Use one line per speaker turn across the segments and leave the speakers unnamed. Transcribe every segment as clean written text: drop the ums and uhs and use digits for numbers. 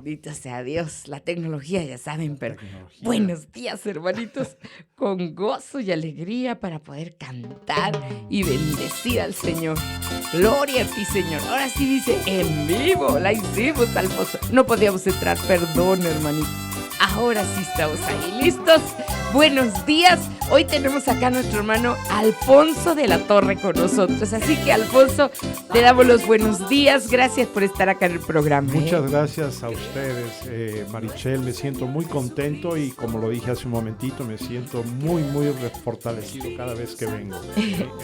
Bendito sea Dios, la tecnología, ya saben, pero
Tecnología.
buenos días, hermanitos, con gozo y alegría para poder cantar y bendecir al Señor. Gloria a ti, Señor. Ahora sí dice, en vivo, la hicimos, Alfonso. No podíamos entrar, perdón, hermanitos. Ahora sí estamos ahí, ¿listos? Buenos días. Hoy tenemos acá a nuestro hermano Alfonso de la Torre con nosotros. Así que, Alfonso, te damos los buenos días. Gracias por estar acá en el programa.
Muchas gracias a ustedes, Marichel. Me siento muy contento y, como lo dije hace un momentito, me siento muy fortalecido cada vez que vengo.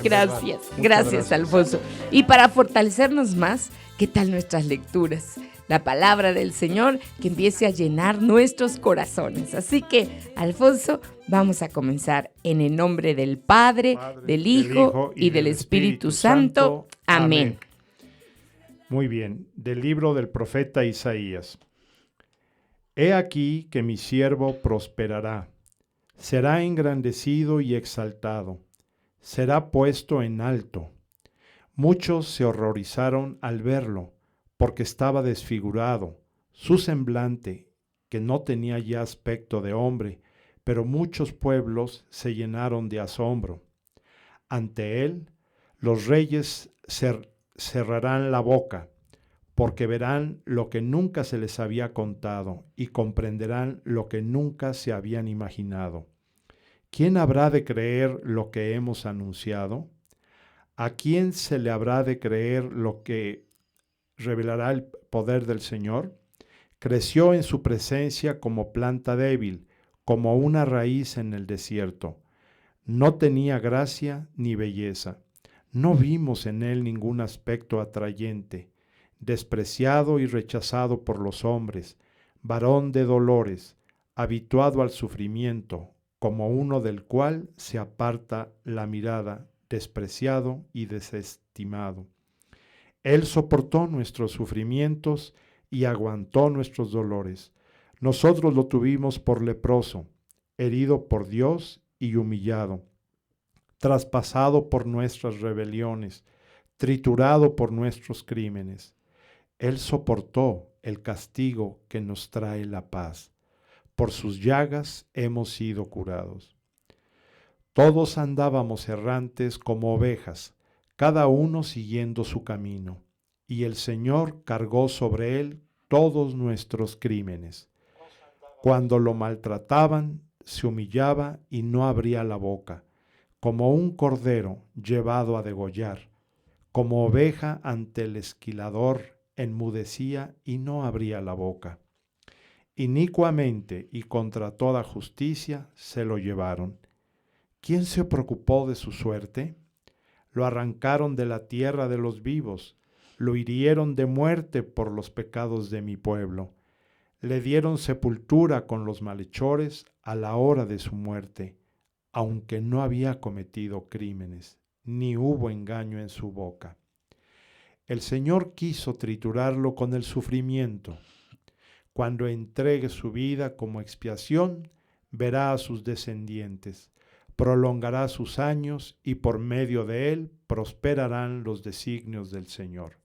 Gracias, gracias, Alfonso. Y para fortalecernos más, ¿qué tal nuestras lecturas? La palabra del Señor que empiece a llenar nuestros corazones. Así que, Alfonso, vamos a comenzar en el nombre del Padre, del Hijo y del Espíritu Santo. Amén.
Muy bien, del libro del profeta Isaías. He aquí que mi siervo prosperará, será engrandecido y exaltado, será puesto en alto. Muchos se horrorizaron al verlo, porque estaba desfigurado, su semblante, que no tenía ya aspecto de hombre, pero muchos pueblos se llenaron de asombro. Ante él, los reyes cerrarán la boca, porque verán lo que nunca se les había contado y comprenderán lo que nunca se habían imaginado. ¿Quién habrá de creer lo que hemos anunciado? ¿A quién se le habrá de creer lo que revelará el poder del Señor? Creció en su presencia como planta débil, como una raíz en el desierto. No tenía gracia ni belleza. No vimos en él ningún aspecto atrayente. Despreciado y rechazado por los hombres, varón de dolores, habituado al sufrimiento, como uno del cual se aparta la mirada, despreciado y desestimado. Él soportó nuestros sufrimientos y aguantó nuestros dolores. Nosotros lo tuvimos por leproso, herido por Dios y humillado, traspasado por nuestras rebeliones, triturado por nuestros crímenes. Él soportó el castigo que nos trae la paz. Por sus llagas hemos sido curados. Todos andábamos errantes como ovejas, cada uno siguiendo su camino, y el Señor cargó sobre él todos nuestros crímenes. Cuando lo maltrataban, se humillaba y no abría la boca, como un cordero llevado a degollar, como oveja ante el esquilador, enmudecía y no abría la boca. Inicuamente y contra toda justicia se lo llevaron. ¿Quién se preocupó de su suerte? Lo arrancaron de la tierra de los vivos, lo hirieron de muerte por los pecados de mi pueblo. Le dieron sepultura con los malhechores a la hora de su muerte, aunque no había cometido crímenes, ni hubo engaño en su boca. El Señor quiso triturarlo con el sufrimiento. Cuando entregue su vida como expiación, verá a sus descendientes, prolongará sus años y por medio de él prosperarán los designios del Señor.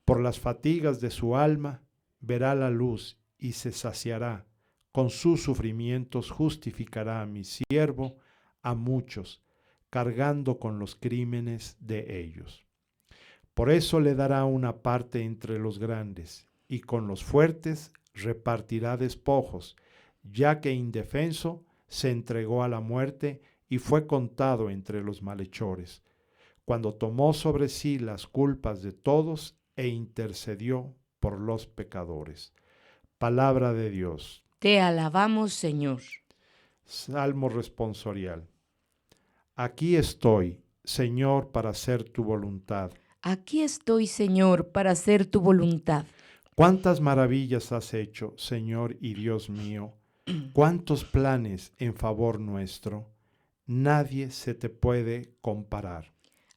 Por las fatigas de su alma verá la luz y se saciará. Con sus sufrimientos justificará a mi siervo, a muchos, cargando con los crímenes de ellos. Por eso le dará una parte entre los grandes, y con los fuertes repartirá despojos, ya que indefenso se entregó a la muerte y fue contado entre los malhechores, cuando tomó sobre sí las culpas de todos e intercedió por los pecadores. Palabra de Dios.
Te alabamos, Señor.
Salmo responsorial. Aquí estoy, Señor, para hacer tu voluntad.
Aquí estoy, Señor, para hacer tu voluntad.
Cuántas maravillas has hecho, Señor y Dios mío. Cuántos planes en favor nuestro. Nadie se te puede comparar.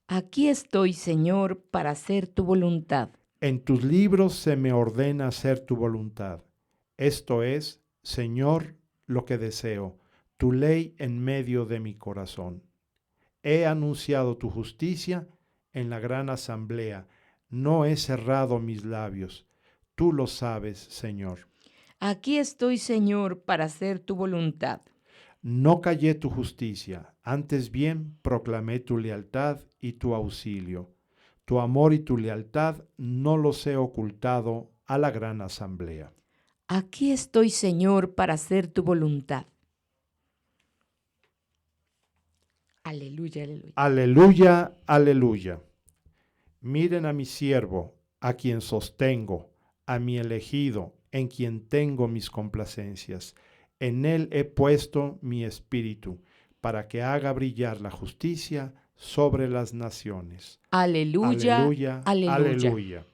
Aquí estoy, Señor, para hacer tu voluntad.
En tus libros se me ordena hacer tu voluntad. Esto es, Señor, lo que deseo, tu ley en medio de mi corazón. He anunciado tu justicia en la gran asamblea, no he cerrado mis labios. Tú lo sabes, Señor.
Aquí estoy, Señor, para hacer tu voluntad.
No callé tu justicia, antes bien proclamé tu lealtad y tu auxilio. Tu amor y tu lealtad no los he ocultado a la gran asamblea.
Aquí estoy, Señor, para hacer tu voluntad. Aleluya, aleluya.
Aleluya, aleluya. Miren a mi siervo, a quien sostengo, a mi elegido, en quien tengo mis complacencias. En él he puesto mi espíritu, para que haga brillar la justicia sobre las naciones.
Aleluya,
Aleluya,
aleluya.
aleluya.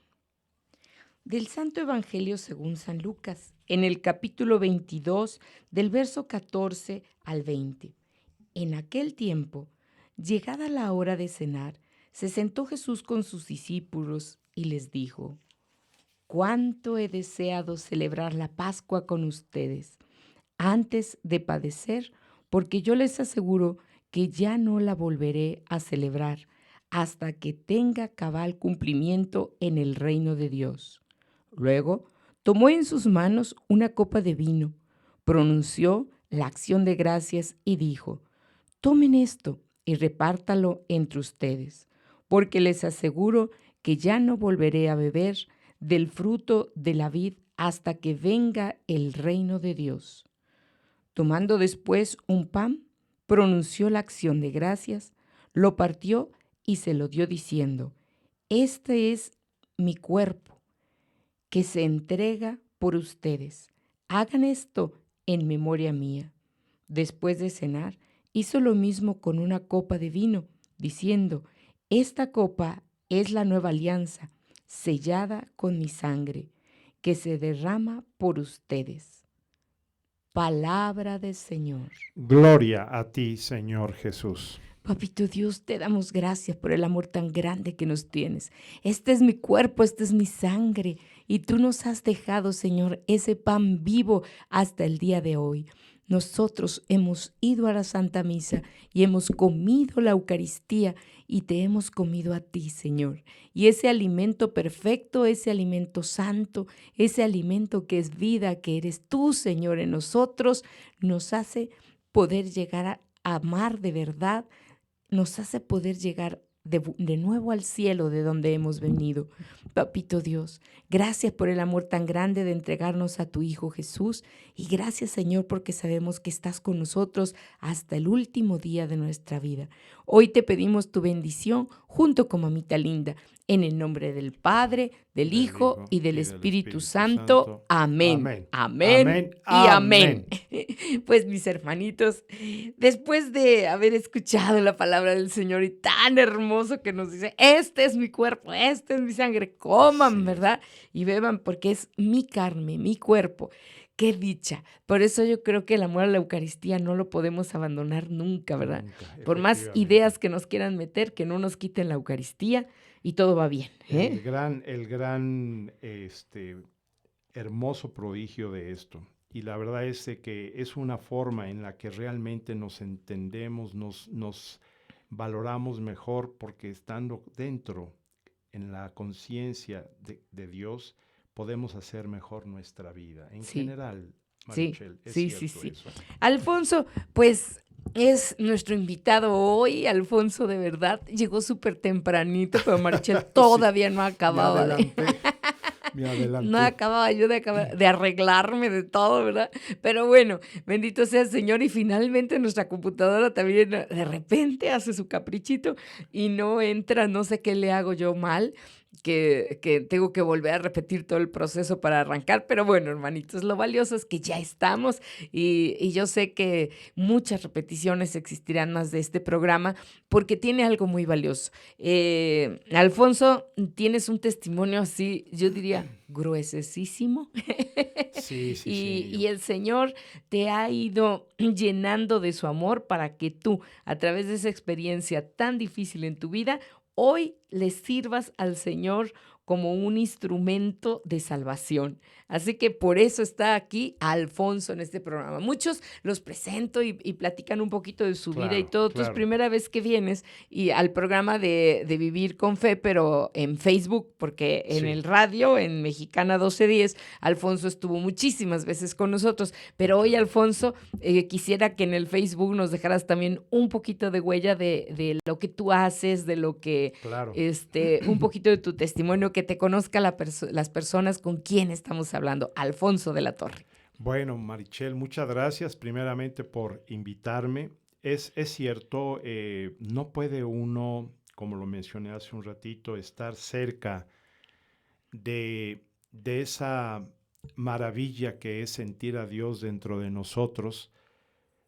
Del Santo Evangelio según San Lucas, en el capítulo 22, del verso 14 al 20. En aquel tiempo, llegada la hora de cenar, se sentó Jesús con sus discípulos y les dijo: «Cuánto he deseado celebrar la Pascua con ustedes antes de padecer, porque yo les aseguro que ya no la volveré a celebrar hasta que tenga cabal cumplimiento en el reino de Dios». Luego tomó en sus manos una copa de vino, pronunció la acción de gracias y dijo: «Tomen esto y repártalo entre ustedes, porque les aseguro que ya no volveré a beber del fruto de la vid hasta que venga el reino de Dios». Tomando después un pan, pronunció la acción de gracias, lo partió y se lo dio diciendo: «Este es mi cuerpo, que se entrega por ustedes. Hagan esto en memoria mía». Después de cenar, hizo lo mismo con una copa de vino, diciendo: «Esta copa es la nueva alianza, sellada con mi sangre, que se derrama por ustedes». Palabra del Señor.
Gloria a ti, Señor Jesús.
Papito Dios, te damos gracias por el amor tan grande que nos tienes. Este es mi cuerpo, esta es mi sangre, y tú nos has dejado, Señor, ese pan vivo hasta el día de hoy. Nosotros hemos ido a la Santa Misa y hemos comido la Eucaristía y te hemos comido a ti, Señor. Y ese alimento perfecto, ese alimento santo, ese alimento que es vida, que eres tú, Señor, en nosotros, nos hace poder llegar a amar de verdad, nos hace poder llegar de nuevo al cielo de donde hemos venido. Papito Dios, gracias por el amor tan grande de entregarnos a tu Hijo Jesús, y gracias, Señor, porque sabemos que estás con nosotros hasta el último día de nuestra vida. Hoy te pedimos tu bendición junto con mamita linda, en el nombre del Padre, del Hijo y del Espíritu Santo. Amén. Amén.
Amén.
Y amén.
Amén.
Pues mis hermanitos, después de haber escuchado la palabra del Señor y tan hermoso que nos dice: este es mi cuerpo, esta es mi sangre, coman,
Sí.
¿verdad? Y beban, porque es mi carne, mi cuerpo. ¡Qué dicha! Por eso yo creo que el amor a la Eucaristía no lo podemos abandonar nunca, ¿verdad?
Nunca,
Por más
efectivamente.
ideas que nos quieran meter, que no nos quiten la Eucaristía y todo va bien, ¿eh?
El gran hermoso prodigio de esto. Y la verdad es de que es una forma en la que realmente nos entendemos, nos valoramos mejor, porque estando dentro en la conciencia de Dios, podemos hacer mejor nuestra vida. En
Sí.
general,
Sí,
Marichel, es
sí,
cierto
sí.
eso.
Alfonso, pues es nuestro invitado hoy. Alfonso, de verdad, llegó súper tempranito, pero Marichel todavía no acababa
Me adelanté.
no acababa yo de arreglarme de todo, ¿verdad? Pero bueno, bendito sea el Señor, y finalmente nuestra computadora también de repente hace su caprichito y no entra, no sé qué le hago yo mal, que tengo que volver a repetir todo el proceso para arrancar, pero bueno, hermanitos, lo valioso es que ya estamos, y yo sé que muchas repeticiones existirán más de este programa porque tiene algo muy valioso. Alfonso, tienes un testimonio así, yo diría, gruesísimo.
Sí, sí,
y,
sí.
y el Señor te ha ido llenando de su amor para que tú, a través de esa experiencia tan difícil en tu vida, hoy le sirvas al Señor como un instrumento de salvación. Así que por eso está aquí Alfonso en este programa. Muchos los presento y platican un poquito de su vida y
Claro,
todo. Tú es
claro.
primera vez que vienes y al programa de Vivir con Fe, pero en Facebook, porque en
Sí.
el radio, en Mexicana 1210, Alfonso estuvo muchísimas veces con nosotros. Pero hoy, Alfonso, quisiera que en el Facebook nos dejaras también un poquito de huella de lo que tú haces, de lo que,
Claro.
un poquito de tu testimonio, que te conozca las personas con quien estamos hablando. Alfonso de la Torre.
Bueno, Marichel, muchas gracias primeramente por invitarme. Es cierto, no puede uno, como lo mencioné hace un ratito, estar cerca de esa maravilla que es sentir a Dios dentro de nosotros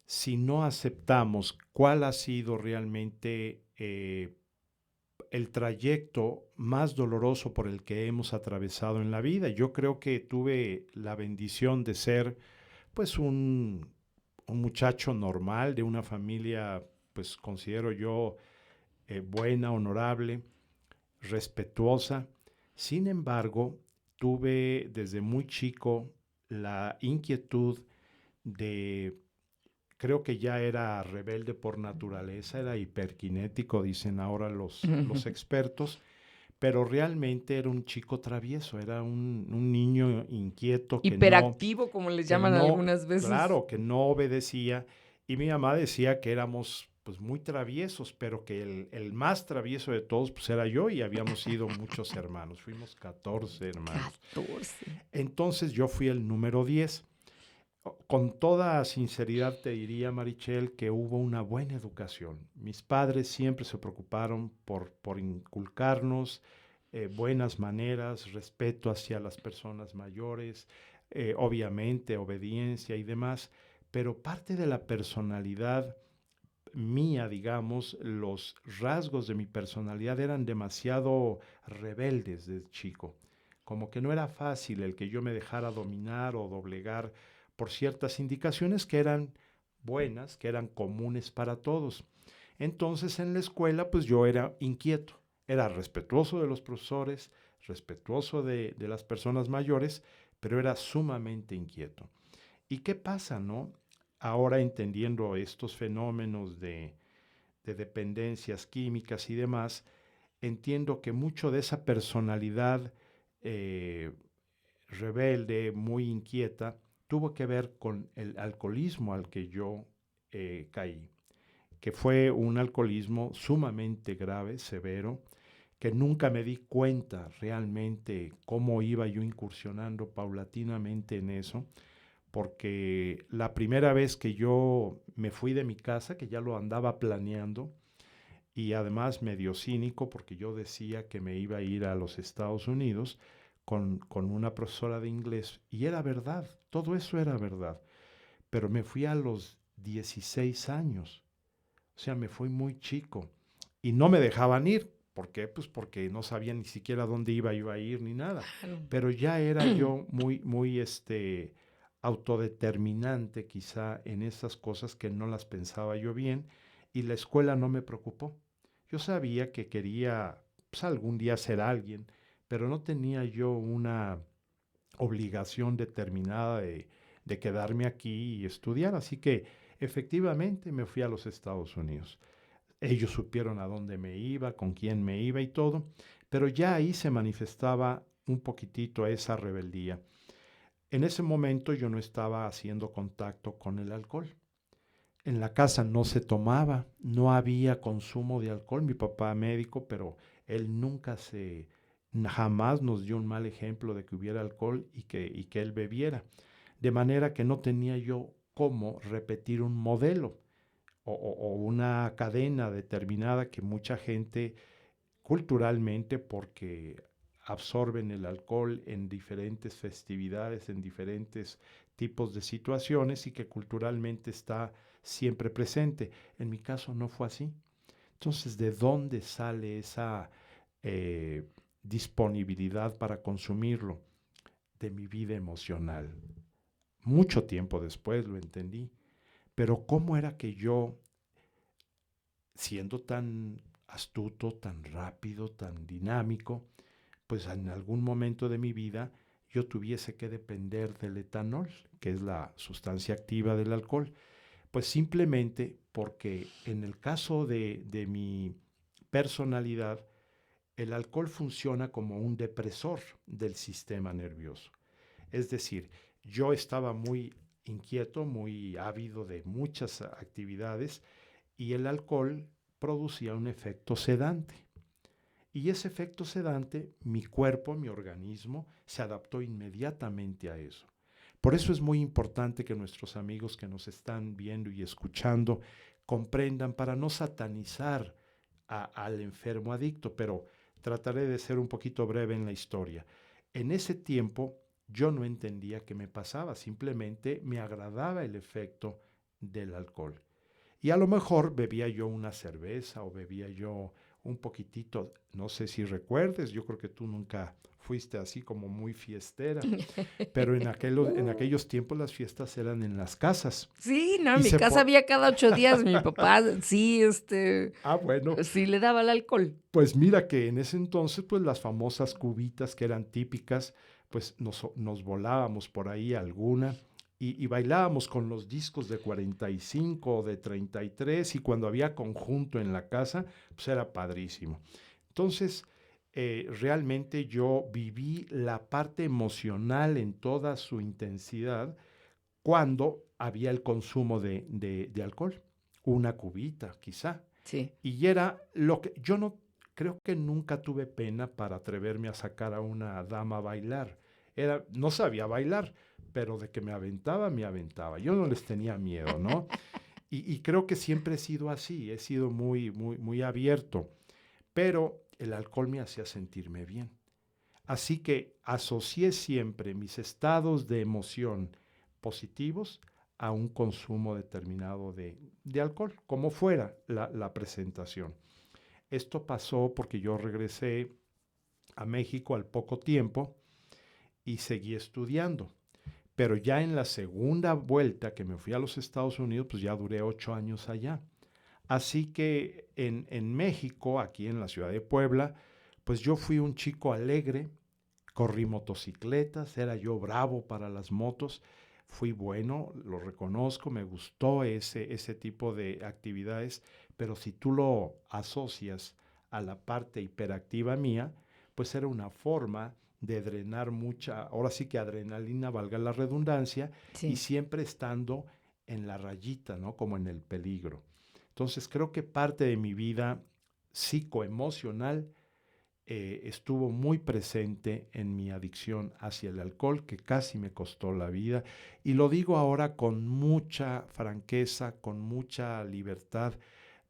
si no aceptamos cuál ha sido realmente el trayecto más doloroso por el que hemos atravesado en la vida. Yo creo que tuve la bendición de ser pues un muchacho normal, de una familia, pues considero yo, buena, honorable, respetuosa. Sin embargo, tuve desde muy chico la inquietud de, creo que ya era rebelde por naturaleza, era hiperkinético, dicen ahora los expertos, pero realmente era un chico travieso, era un niño inquieto
Hiperactivo, como les
que
llaman
no,
algunas veces.
claro, que no obedecía. Y mi mamá decía que éramos pues muy traviesos, pero que el más travieso de todos pues era yo y habíamos sido muchos hermanos, fuimos 14 hermanos.
14.
Entonces yo fui el número 10. Con toda sinceridad te diría, Marichel, que hubo una buena educación. Mis padres siempre se preocuparon por inculcarnos buenas maneras, respeto hacia las personas mayores, obviamente obediencia y demás, pero parte de la personalidad mía, digamos, los rasgos de mi personalidad eran demasiado rebeldes de chico. Como que no era fácil el que yo me dejara dominar o doblegar por ciertas indicaciones que eran buenas, que eran comunes para todos. Entonces en la escuela pues yo era inquieto, era respetuoso de los profesores, respetuoso de las personas mayores, pero era sumamente inquieto. ¿Y qué pasa, no? Ahora entendiendo estos fenómenos de dependencias químicas y demás, entiendo que mucho de esa personalidad eh, rebelde, muy inquieta, tuvo que ver con el alcoholismo al que yo caí, que fue un alcoholismo sumamente grave, severo, que nunca me di cuenta realmente cómo iba yo incursionando paulatinamente en eso, porque la primera vez que yo me fui de mi casa, que ya lo andaba planeando, y además medio cínico, porque yo decía que me iba a ir a los Estados Unidos con una profesora de inglés, y era verdad, todo eso era verdad, pero me fui a los 16 años, o sea, me fui muy chico, y no me dejaban ir. ¿Por qué? Pues porque no sabía ni siquiera dónde iba yo a ir ni nada. Pero ya era yo muy autodeterminante quizá en esas cosas que no las pensaba yo bien y la escuela no me preocupó. Yo sabía que quería pues, algún día ser alguien, pero no tenía yo una obligación determinada de quedarme aquí y estudiar. Así que efectivamente me fui a los Estados Unidos. Ellos supieron a dónde me iba, con quién me iba y todo, pero ya ahí se manifestaba un poquitito esa rebeldía. En ese momento yo no estaba haciendo contacto con el alcohol. En la casa no se tomaba, no había consumo de alcohol. Mi papá médico, pero él jamás nos dio un mal ejemplo de que hubiera alcohol y que él bebiera. De manera que no tenía yo cómo repetir un modelo o una cadena determinada que mucha gente culturalmente, porque absorben el alcohol en diferentes festividades, en diferentes tipos de situaciones y que culturalmente está siempre presente. En mi caso no fue así. Entonces, ¿de dónde sale esa disponibilidad para consumirlo? De mi vida emocional. Mucho tiempo después lo entendí. Pero ¿cómo era que yo, siendo tan astuto, tan rápido, tan dinámico, pues en algún momento de mi vida yo tuviese que depender del etanol, que es la sustancia activa del alcohol. Pues simplemente porque en el caso de mi personalidad, el alcohol funciona como un depresor del sistema nervioso. Es decir, yo estaba muy inquieto, muy ávido de muchas actividades y el alcohol producía un efecto sedante. Y ese efecto sedante, mi cuerpo, mi organismo, se adaptó inmediatamente a eso. Por eso es muy importante que nuestros amigos que nos están viendo y escuchando comprendan para no satanizar al enfermo adicto, pero trataré de ser un poquito breve en la historia. En ese tiempo yo no entendía qué me pasaba, simplemente me agradaba el efecto del alcohol. Y a lo mejor bebía yo una cerveza o bebía yo un poquitito, no sé si recuerdes, yo creo que tú nunca fuiste así como muy fiestera, pero en aquellos tiempos las fiestas eran en las casas.
Sí, no, en
Y
mi
se
casa había cada 8 días. Mi papá, sí,
bueno,
sí le daba el alcohol.
pues mira que en ese entonces, pues las famosas cubitas que eran típicas, pues nos volábamos por ahí alguna y bailábamos con los discos de 45 o de 33 y cuando había conjunto en la casa, pues era padrísimo. Entonces, realmente yo viví la parte emocional en toda su intensidad cuando había el consumo de alcohol, una cubita quizá.
Sí.
Y era lo que yo no creo que nunca tuve pena para atreverme a sacar a una dama a bailar. No sabía bailar, pero de que me aventaba, me aventaba. Yo no les tenía miedo, ¿no? Y creo que siempre he sido así, he sido muy, muy, muy abierto, pero el alcohol me hacía sentirme bien. Así que asocié siempre mis estados de emoción positivos a un consumo determinado de alcohol, como fuera la presentación. Esto pasó porque yo regresé a México al poco tiempo y seguí estudiando. Pero ya en la segunda vuelta que me fui a los Estados Unidos, pues ya duré 8 años allá. Así que en México, aquí en la ciudad de Puebla, pues yo fui un chico alegre, corrí motocicletas, era yo bravo para las motos, fui bueno, lo reconozco, me gustó ese tipo de actividades, pero si tú lo asocias a la parte hiperactiva mía, pues era una forma de drenar mucha, ahora sí que adrenalina, valga la redundancia, y
Sí.
siempre estando en la rayita, ¿no? Como en el peligro. Entonces creo que parte de mi vida psicoemocional estuvo muy presente en mi adicción hacia el alcohol, que casi me costó la vida. Y lo digo ahora con mucha franqueza, con mucha libertad,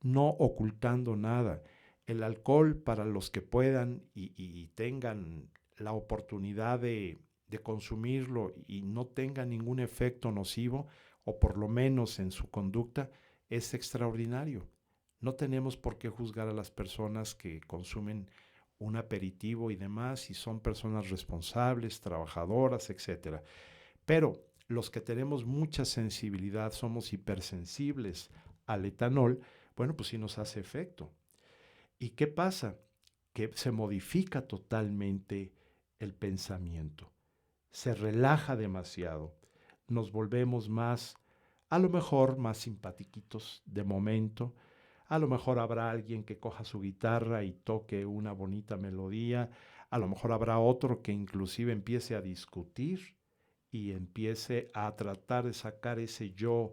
no ocultando nada. El alcohol, para los que puedan y tengan la oportunidad de consumirlo y no tenga ningún efecto nocivo, o por lo menos en su conducta, es extraordinario. No tenemos por qué juzgar a las personas que consumen un aperitivo y demás, y son personas responsables, trabajadoras, etcétera. Pero los que tenemos mucha sensibilidad, somos hipersensibles al etanol, bueno, pues sí nos hace efecto. ¿Y qué pasa? Que se modifica totalmente el pensamiento, se relaja demasiado, nos volvemos más, a lo mejor más simpatiquitos de momento, a lo mejor habrá alguien que coja su guitarra y toque una bonita melodía, a lo mejor habrá otro que inclusive empiece a discutir y empiece a tratar de sacar ese yo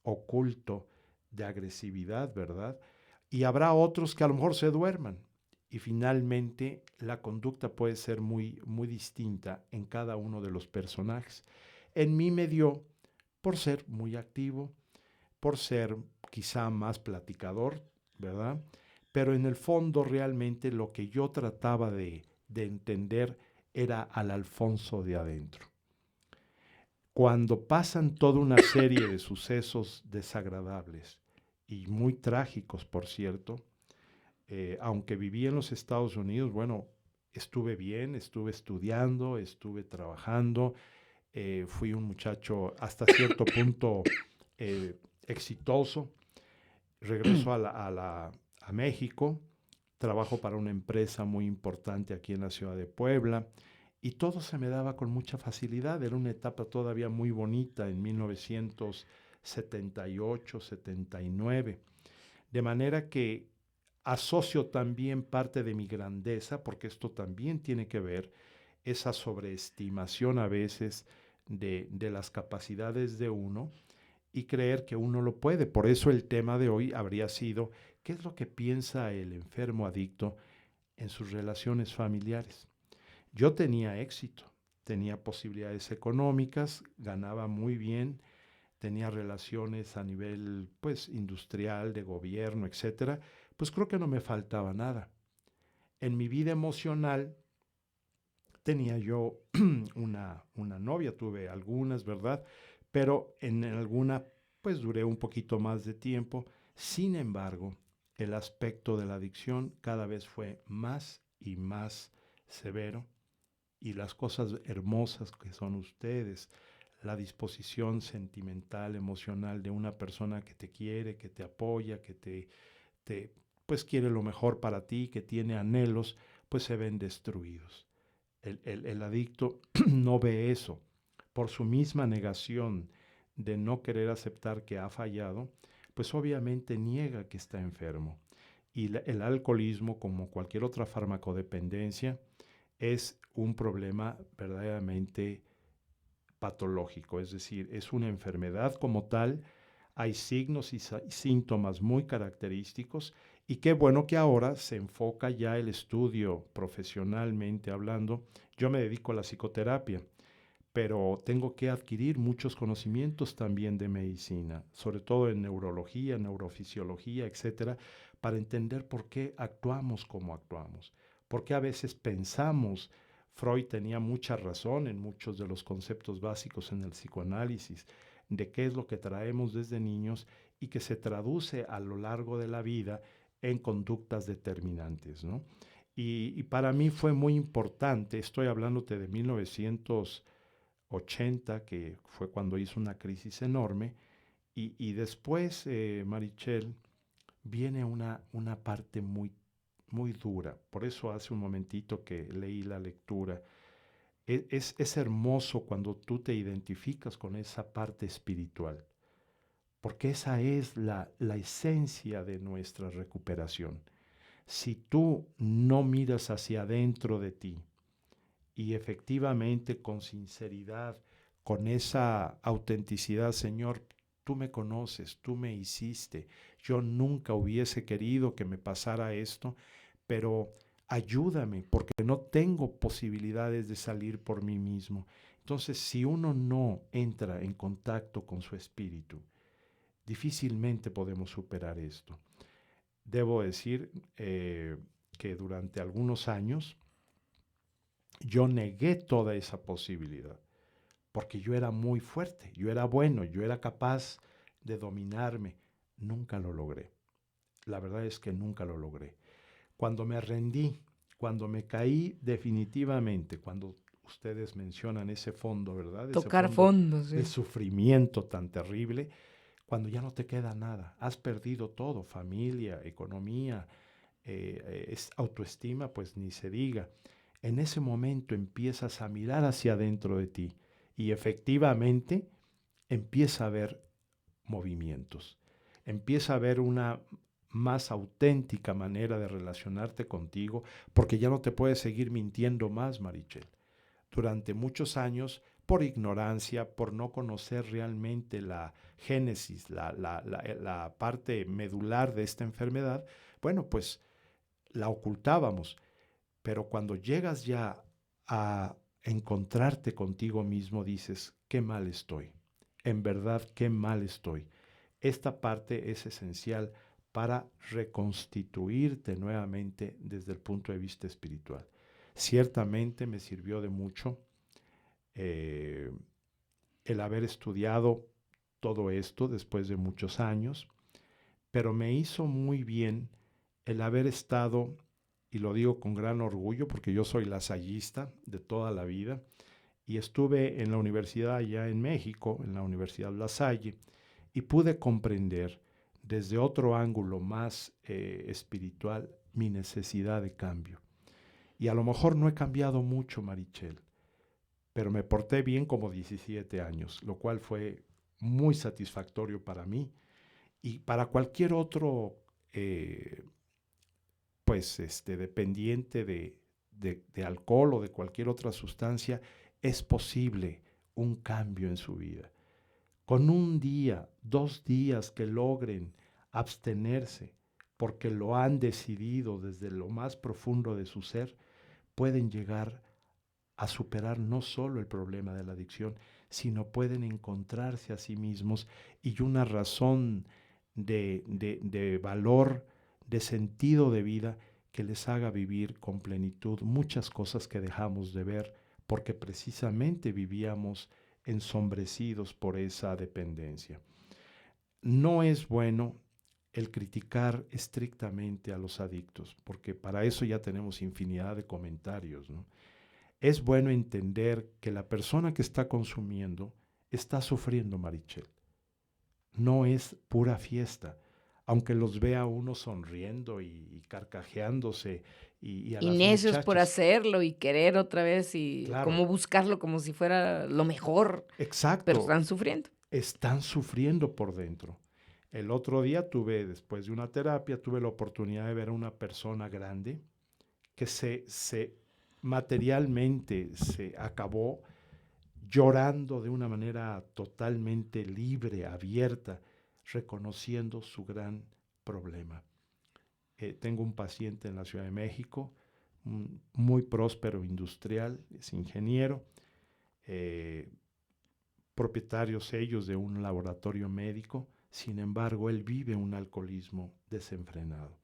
oculto de agresividad, ¿verdad? Y habrá otros que a lo mejor se duerman. Y finalmente la conducta puede ser muy, muy distinta en cada uno de los personajes. En mí me dio por ser muy activo, por ser quizá más platicador, ¿verdad? Pero en el fondo realmente lo que yo trataba de entender era al Alfonso de adentro. Cuando pasan toda una serie de sucesos desagradables y muy trágicos, por cierto, aunque viví en los Estados Unidos, bueno, estuve bien, estuve estudiando, estuve trabajando, fui un muchacho hasta cierto punto exitoso. Regreso a México trabajo para una empresa muy importante aquí en la ciudad de Puebla, y todo se me daba con mucha facilidad. Era una etapa todavía muy bonita en 1978, 79. De manera que asocio también parte de mi grandeza, porque esto también tiene que ver esa sobreestimación a veces de las capacidades de uno y creer que uno lo puede. Por eso el tema de hoy habría sido: ¿qué es lo que piensa el enfermo adicto en sus relaciones familiares? Yo tenía éxito, tenía posibilidades económicas, ganaba muy bien, tenía relaciones a nivel pues industrial, de gobierno, etcétera. Pues creo que no me faltaba nada. En mi vida emocional tenía yo una novia, tuve algunas, ¿verdad? Pero en alguna pues duré un poquito más de tiempo. Sin embargo, el aspecto de la adicción cada vez fue más y más severo, y las cosas hermosas que son ustedes, la disposición sentimental, emocional de una persona que te quiere, que te apoya, que te pues quiere lo mejor para ti, que tiene anhelos, pues se ven destruidos. El adicto no ve eso. Por su misma negación de no querer aceptar que ha fallado, pues obviamente niega que está enfermo. Y el alcoholismo, como cualquier otra farmacodependencia, es un problema verdaderamente patológico, es decir, es una enfermedad como tal. Hay signos y síntomas muy característicos, y qué bueno que ahora se enfoca ya el estudio profesionalmente hablando. Yo me dedico a la psicoterapia, pero tengo que adquirir muchos conocimientos también de medicina, sobre todo en neurología, neurofisiología, etcétera, para entender por qué actuamos como actuamos, por qué a veces pensamos. Freud tenía mucha razón en muchos de los conceptos básicos en el psicoanálisis, de qué es lo que traemos desde niños y que se traduce a lo largo de la vida en conductas determinantes, ¿no? Y para mí fue muy importante. Estoy hablándote de 1980, que fue cuando hizo una crisis enorme, y después, Marichel, viene una parte muy, muy dura. Por eso hace un momentito que leí la lectura. Es hermoso cuando tú te identificas con esa parte espiritual, porque esa es la esencia de nuestra recuperación. Si tú no miras hacia adentro de ti y efectivamente con sinceridad, con esa autenticidad: Señor, tú me conoces, tú me hiciste, yo nunca hubiese querido que me pasara esto, pero ayúdame porque no tengo posibilidades de salir por mí mismo. Entonces, si uno no entra en contacto con su espíritu, difícilmente podemos superar esto. Debo decir que durante algunos años yo negué toda esa posibilidad, porque yo era muy fuerte, yo era bueno, yo era capaz de dominarme. Nunca lo logré. La verdad es que nunca lo logré. Cuando me rendí, cuando me caí definitivamente, cuando ustedes mencionan ese fondo, ¿verdad? Ese
Tocar
fondo
fondo,
de
sí.
sufrimiento tan terrible, cuando ya no te queda nada, has perdido todo: familia, economía, autoestima, pues ni se diga. En ese momento empiezas a mirar hacia adentro de ti y efectivamente empieza a haber movimientos, empieza a haber una más auténtica manera de relacionarte contigo, porque ya no te puedes seguir mintiendo más, Marichel. Durante muchos años, por ignorancia, por no conocer realmente la génesis, la parte medular de esta enfermedad, bueno, pues la ocultábamos. Pero cuando llegas ya a encontrarte contigo mismo, dices: qué mal estoy. En verdad, qué mal estoy. Esta parte es esencial para reconstituirte nuevamente desde el punto de vista espiritual. Ciertamente me sirvió de mucho eh, el haber estudiado todo esto después de muchos años, pero me hizo muy bien el haber estado, y lo digo con gran orgullo porque yo soy lasallista de toda la vida, y estuve en la universidad allá en México, en la Universidad La Salle, y pude comprender desde otro ángulo más espiritual mi necesidad de cambio. Y a lo mejor no he cambiado mucho, Marichel, pero me porté bien como 17 años, lo cual fue muy satisfactorio para mí y para cualquier otro dependiente de alcohol o de cualquier otra sustancia. Es posible un cambio en su vida. Con un día, 2 días que logren abstenerse porque lo han decidido desde lo más profundo de su ser, pueden llegar a superar no solo el problema de la adicción, sino pueden encontrarse a sí mismos y una razón de valor, de sentido de vida que les haga vivir con plenitud muchas cosas que dejamos de ver porque precisamente vivíamos ensombrecidos por esa dependencia. No es bueno el criticar estrictamente a los adictos, porque para eso ya tenemos infinidad de comentarios, ¿no? Es bueno entender que la persona que está consumiendo está sufriendo, Marichel. No es pura fiesta, aunque los vea uno sonriendo y carcajeándose y a
Y
las
necios por
muchachas.
hacerlo y querer otra vez y
Claro.
como buscarlo como si fuera lo mejor, pero
Exacto,
están sufriendo.
están sufriendo por dentro. El otro día después de una terapia, tuve la oportunidad de ver a una persona grande que materialmente se acabó llorando de una manera totalmente libre, abierta, reconociendo su gran problema. Tengo un paciente en la Ciudad de México, muy próspero industrial, es ingeniero, propietarios ellos de un laboratorio médico. Sin embargo, él vive un alcoholismo desenfrenado.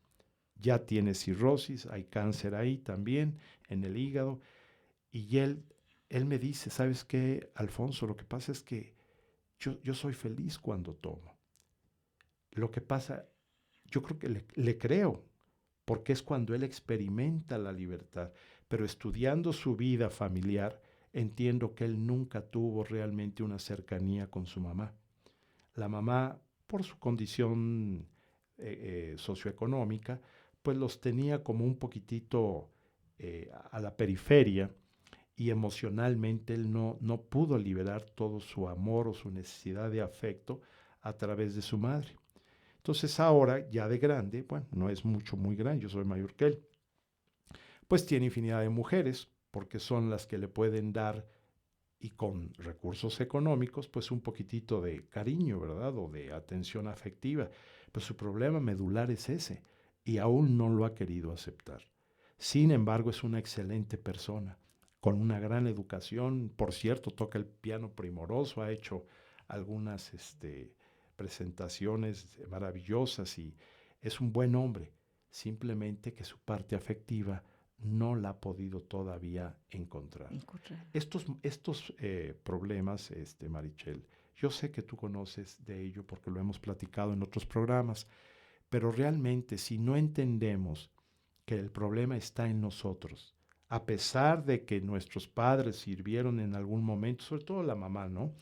Ya tiene cirrosis, hay cáncer ahí también, en el hígado. Y él me dice, ¿sabes qué, Alfonso? Lo que pasa es que yo soy feliz cuando tomo. Lo que pasa, yo creo que le creo, porque es cuando él experimenta la libertad. Pero estudiando su vida familiar, entiendo que él nunca tuvo realmente una cercanía con su mamá. La mamá, por su condición socioeconómica, pues los tenía como un poquitito a la periferia y emocionalmente él no pudo liberar todo su amor o su necesidad de afecto a través de su madre. Entonces ahora, ya de grande, bueno, no es muy grande, yo soy mayor que él, pues tiene infinidad de mujeres porque son las que le pueden dar y con recursos económicos, pues un poquitito de cariño, ¿verdad? O de atención afectiva. Pero su problema medular es ese y aún no lo ha querido aceptar. Sin embargo, es una excelente persona, con una gran educación. Por cierto, toca el piano primoroso, ha hecho algunas presentaciones maravillosas y es un buen hombre. Simplemente que su parte afectiva no la ha podido todavía encontrar. Estos problemas, Marichel, yo sé que tú conoces de ello porque lo hemos platicado en otros programas, pero realmente si no entendemos que el problema está en nosotros, a pesar de que nuestros padres sirvieron en algún momento, sobre todo la mamá, ¿no?,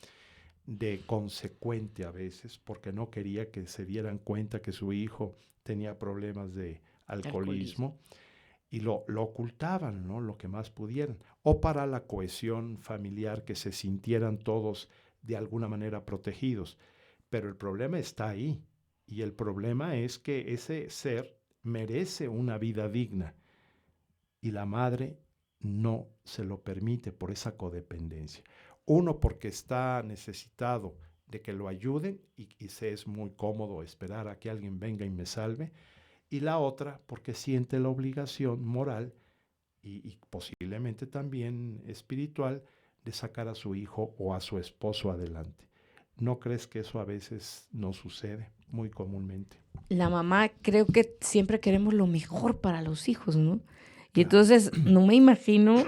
de consecuente a veces, porque no quería que se dieran cuenta que su hijo tenía problemas de alcoholismo. Y lo ocultaban, ¿no?, lo que más pudieran, o para la cohesión familiar, que se sintieran todos de alguna manera protegidos. Pero el problema está ahí, y el problema es que ese ser merece una vida digna, y la madre no se lo permite por esa codependencia. Uno, porque está necesitado de que lo ayuden, y se es muy cómodo esperar a que alguien venga y me salve, y la otra porque siente la obligación moral y posiblemente también espiritual de sacar a su hijo o a su esposo adelante. ¿No crees que eso a veces no sucede muy comúnmente?
La mamá, creo que siempre queremos lo mejor para los hijos, ¿no? Y
Claro.
entonces no me imagino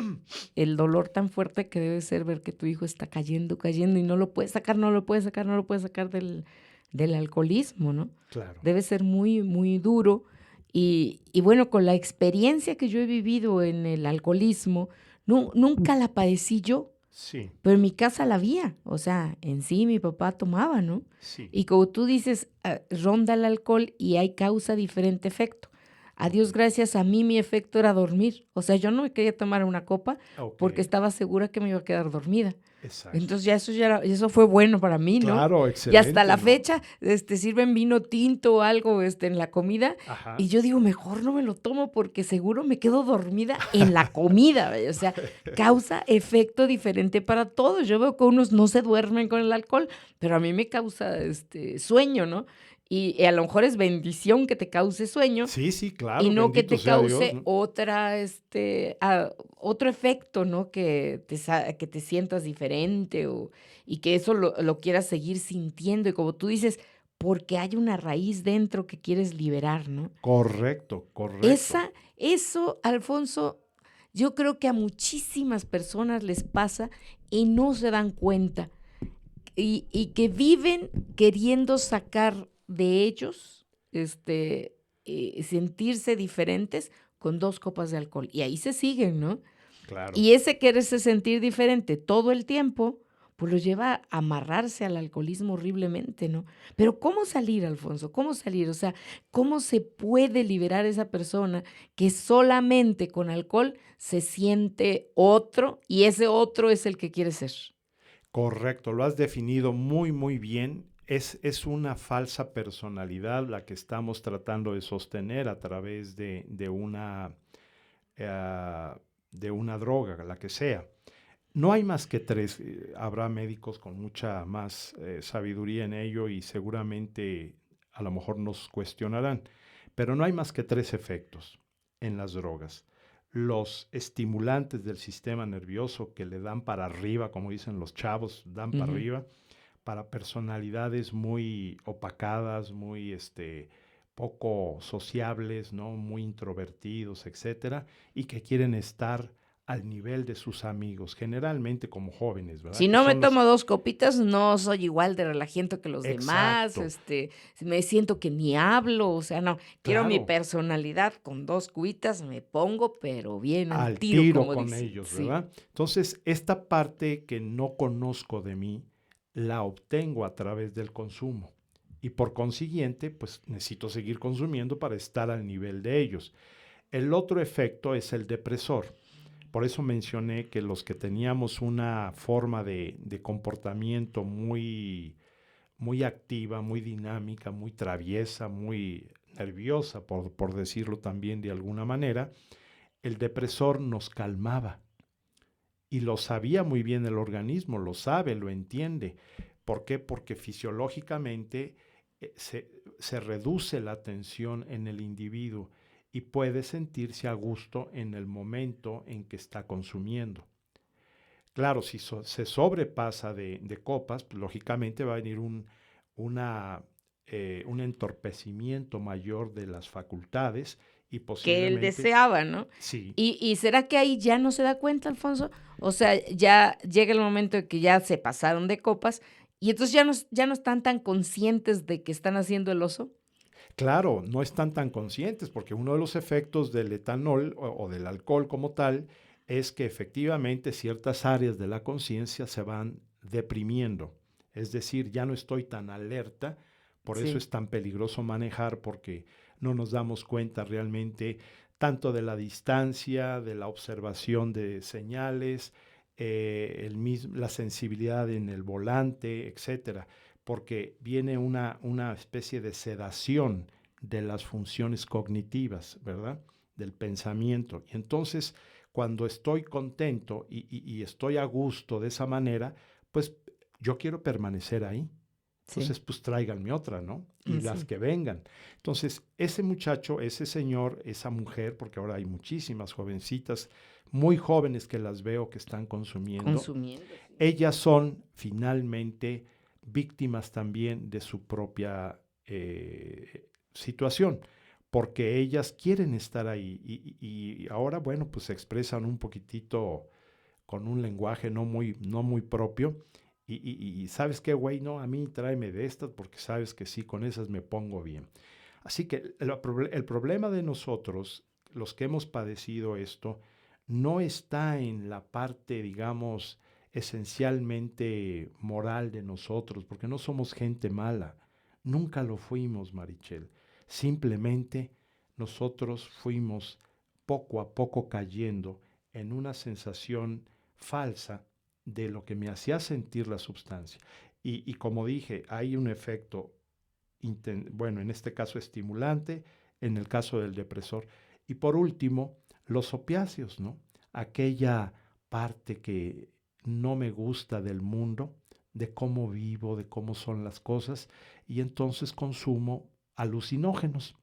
el dolor tan fuerte que debe ser ver que tu hijo está cayendo y no lo puedes sacar del alcoholismo, ¿no?
Claro.
Debe ser muy, muy duro. Y bueno, con la experiencia que yo he vivido en el alcoholismo, nunca la padecí yo,
Sí,
pero en mi casa la había. O sea, en sí mi papá tomaba, ¿no?
sí,
Y como tú dices, ronda el alcohol y hay causa diferente efecto. A Dios gracias, a mí mi efecto era dormir. O sea, yo no me quería tomar una copa
Ok,
porque estaba segura que me iba a quedar dormida.
exacto.
Entonces eso fue bueno para mí, ¿no?
Claro,
Y hasta
excelente,
la
¿no?
fecha, sirven vino tinto o algo, en la comida,
Ajá.
y yo digo, mejor no me lo tomo porque seguro me quedo dormida en la comida, ¿vale? O sea, causa efecto diferente para todos. Yo veo que unos no se duermen con el alcohol, pero a mí me causa, sueño, ¿no? Y a lo mejor es bendición que te cause sueño,
Sí, sí,
y
claro,
no que
bendito
te
sea Dios,
cause
¿no?
otro efecto, ¿no? Que te sientas diferente y que eso lo quieras seguir sintiendo. Y como tú dices, porque hay una raíz dentro que quieres liberar, ¿no?
Correcto, correcto.
Eso, Alfonso, yo creo que a muchísimas personas les pasa y no se dan cuenta. Y que viven queriendo sacar de ellos, sentirse diferentes con 2 copas de alcohol. Y ahí se siguen, ¿no?
Claro.
Y ese quererse sentir diferente todo el tiempo, pues lo lleva a amarrarse al alcoholismo horriblemente, ¿no? Pero ¿cómo salir, Alfonso? ¿Cómo salir? O sea, ¿cómo se puede liberar esa persona que solamente con alcohol se siente otro y ese otro es el que quiere ser?
Correcto, lo has definido muy, muy bien. Es una falsa personalidad la que estamos tratando de sostener a través eh, de una droga, la que sea. No hay más que tres. Habrá médicos con mucha más sabiduría en ello y seguramente a lo mejor nos cuestionarán. Pero no hay más que tres efectos en las drogas. Los estimulantes del sistema nervioso que le dan para arriba, como dicen los chavos, dan para
Ujú.
arriba, para personalidades muy opacadas, muy poco sociables, ¿no? Muy introvertidos, etcétera, y que quieren estar al nivel de sus amigos, generalmente como jóvenes, ¿verdad?
Si
Que
no me
son los...
tomo 2 copitas, no soy igual de relajiento que los demás,
Exacto,
me siento que ni hablo, o sea, no, quiero mi
claro,
personalidad con 2 cubitas, me pongo, pero bien al
al
tiro,
tiro
como
con
dicen.
ellos,
Sí,
¿verdad? Entonces, esta parte que no conozco de mí, la obtengo a través del consumo. Y por consiguiente, pues necesito seguir consumiendo para estar al nivel de ellos. El otro efecto es el depresor. Por eso mencioné que los que teníamos una forma de comportamiento muy activa, muy dinámica, muy traviesa, muy nerviosa, por decirlo también de alguna manera, el depresor nos calmaba. Y lo sabía muy bien el organismo, lo sabe, lo entiende. ¿Por qué? Porque fisiológicamente se reduce la tensión en el individuo y puede sentirse a gusto en el momento en que está consumiendo. Claro, si se sobrepasa de copas, pues, lógicamente va a venir una, un entorpecimiento mayor de las facultades y
que él
posiblemente,
deseaba, ¿no?
sí,
¿Y será que ahí ya no se da cuenta, Alfonso? O sea, ya llega el momento de que ya se pasaron de copas y entonces ya no están tan conscientes de que están haciendo el oso.
claro, no están tan conscientes porque uno de los efectos del etanol o del alcohol como tal es que efectivamente ciertas áreas de la conciencia se van deprimiendo. Es decir, ya no estoy tan alerta, por eso
Sí.
es tan peligroso manejar porque no nos damos cuenta realmente tanto de la distancia, de la observación de señales, la sensibilidad en el volante, etcétera, porque viene una especie de sedación de las funciones cognitivas, ¿verdad? Del pensamiento. Y entonces, cuando estoy contento y estoy a gusto de esa manera, pues yo quiero permanecer ahí.
Sí,
Entonces, pues tráiganme otra, ¿no? Y las
sí.
que vengan. Entonces, ese muchacho, ese señor, esa mujer, porque ahora hay muchísimas jovencitas, muy jóvenes que las veo que están consumiendo,
Consumiendo, sí.
ellas son finalmente víctimas también de su propia situación, porque ellas quieren estar ahí y ahora, bueno, pues se expresan un poquitito con un lenguaje no muy propio. Y sabes qué, güey, no, a mí tráeme de estas porque sabes que sí, con esas me pongo bien. Así que el problema de nosotros, los que hemos padecido esto, no está en la parte, digamos, esencialmente moral de nosotros, porque no somos gente mala. Nunca lo fuimos, Marichel. Simplemente nosotros fuimos poco a poco cayendo en una sensación falsa de lo que me hacía sentir la sustancia. Y como dije, hay un efecto, bueno, en este caso estimulante, en el caso del depresor. Y por último, los opiáceos, ¿no? Aquella parte que no me gusta del mundo, de cómo vivo, de cómo son las cosas, y entonces consumo alucinógenos.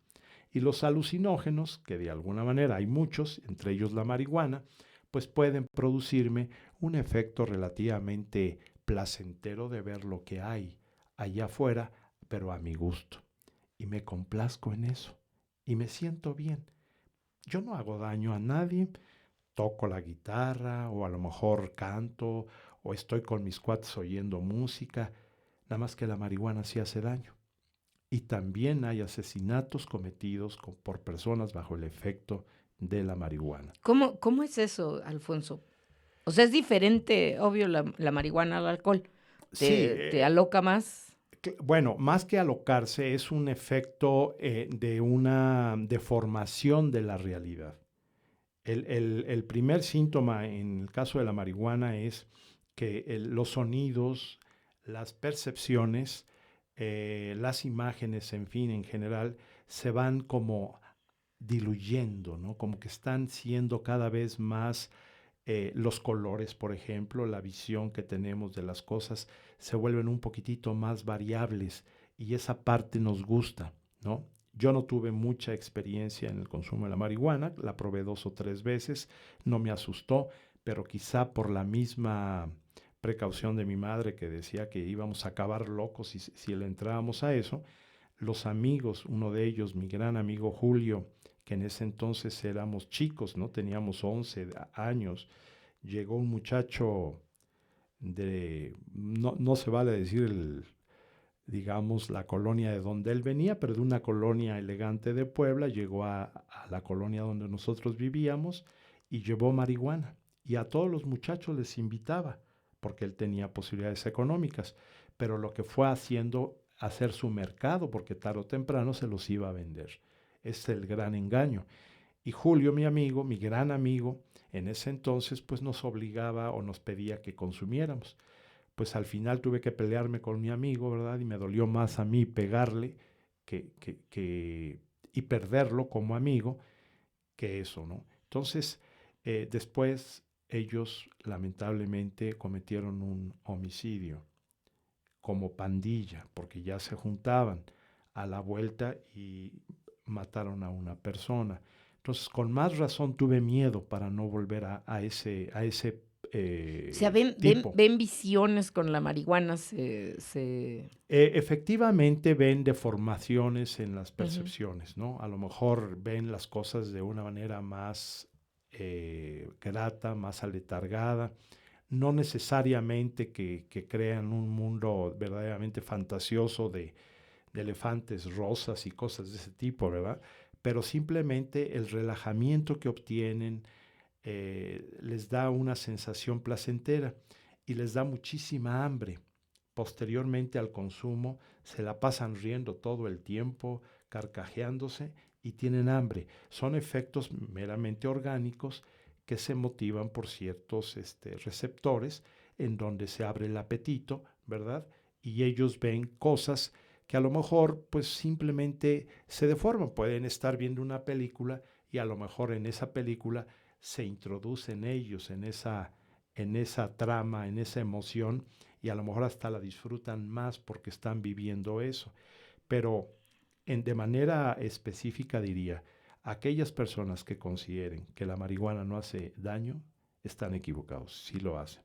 Y los alucinógenos, que de alguna manera hay muchos, entre ellos la marihuana, pues pueden producirme un efecto relativamente placentero de ver lo que hay allá afuera, pero a mi gusto. Y me complazco en eso. Y me siento bien. Yo no hago daño a nadie. Toco la guitarra o a lo mejor canto o estoy con mis cuates oyendo música. Nada más que la marihuana sí hace daño. Y también hay asesinatos cometidos por personas bajo el efecto de la marihuana.
¿Cómo es eso, Alfonso? O sea, es diferente, obvio, la marihuana al alcohol.
Sí,
¿Te aloca más?
bueno, más que alocarse, es un efecto de una deformación de la realidad. El primer síntoma en el caso de la marihuana es que los sonidos, las percepciones, las imágenes, en fin, en general, se van como diluyendo, ¿no? Como que están siendo cada vez más los colores, por ejemplo, la visión que tenemos de las cosas se vuelven un poquitito más variables y esa parte nos gusta, ¿no? Yo no tuve mucha experiencia en el consumo de la marihuana, la probé 2 o 3 veces, no me asustó, pero quizá por la misma precaución de mi madre que decía que íbamos a acabar locos si le entrábamos a eso, los amigos, uno de ellos, mi gran amigo Julio, que en ese entonces éramos chicos, ¿no? Teníamos 11 años, llegó un muchacho no se vale decir digamos, la colonia de donde él venía, pero de una colonia elegante de Puebla, llegó a la colonia donde nosotros vivíamos y llevó marihuana. Y a todos los muchachos les invitaba, porque él tenía posibilidades económicas, pero lo que fue hacer su mercado, porque tarde o temprano se los iba a vender. Es el gran engaño. Y Julio, mi amigo, mi gran amigo, en ese entonces, pues nos obligaba o nos pedía que consumiéramos. Pues al final tuve que pelearme con mi amigo, ¿verdad? Y me dolió más a mí pegarle y perderlo como amigo que eso, ¿no? Entonces, después ellos lamentablemente cometieron un homicidio como pandilla, porque ya se juntaban a la vuelta y mataron a una persona. Entonces, con más razón tuve miedo para no volver a ese
O sea,
tipo.
ven visiones con la marihuana,
Efectivamente ven deformaciones en las
Ujú.
percepciones, ¿no? A lo mejor ven las cosas de una manera más grata, más aletargada, no necesariamente que crean un mundo verdaderamente fantasioso de elefantes rosas y cosas de ese tipo, ¿verdad? Pero simplemente el relajamiento que obtienen les da una sensación placentera y les da muchísima hambre. Posteriormente al consumo se la pasan riendo todo el tiempo, carcajeándose y tienen hambre. Son efectos meramente orgánicos que se motivan por ciertos receptores en donde se abre el apetito, ¿verdad? Y ellos ven cosas que a lo mejor pues simplemente se deforman. Pueden estar viendo una película y a lo mejor en esa película se introducen ellos en esa trama, en esa emoción y a lo mejor hasta la disfrutan más porque están viviendo eso. Pero de manera específica diría, aquellas personas que consideren que la marihuana no hace daño, están equivocados, sí lo hacen.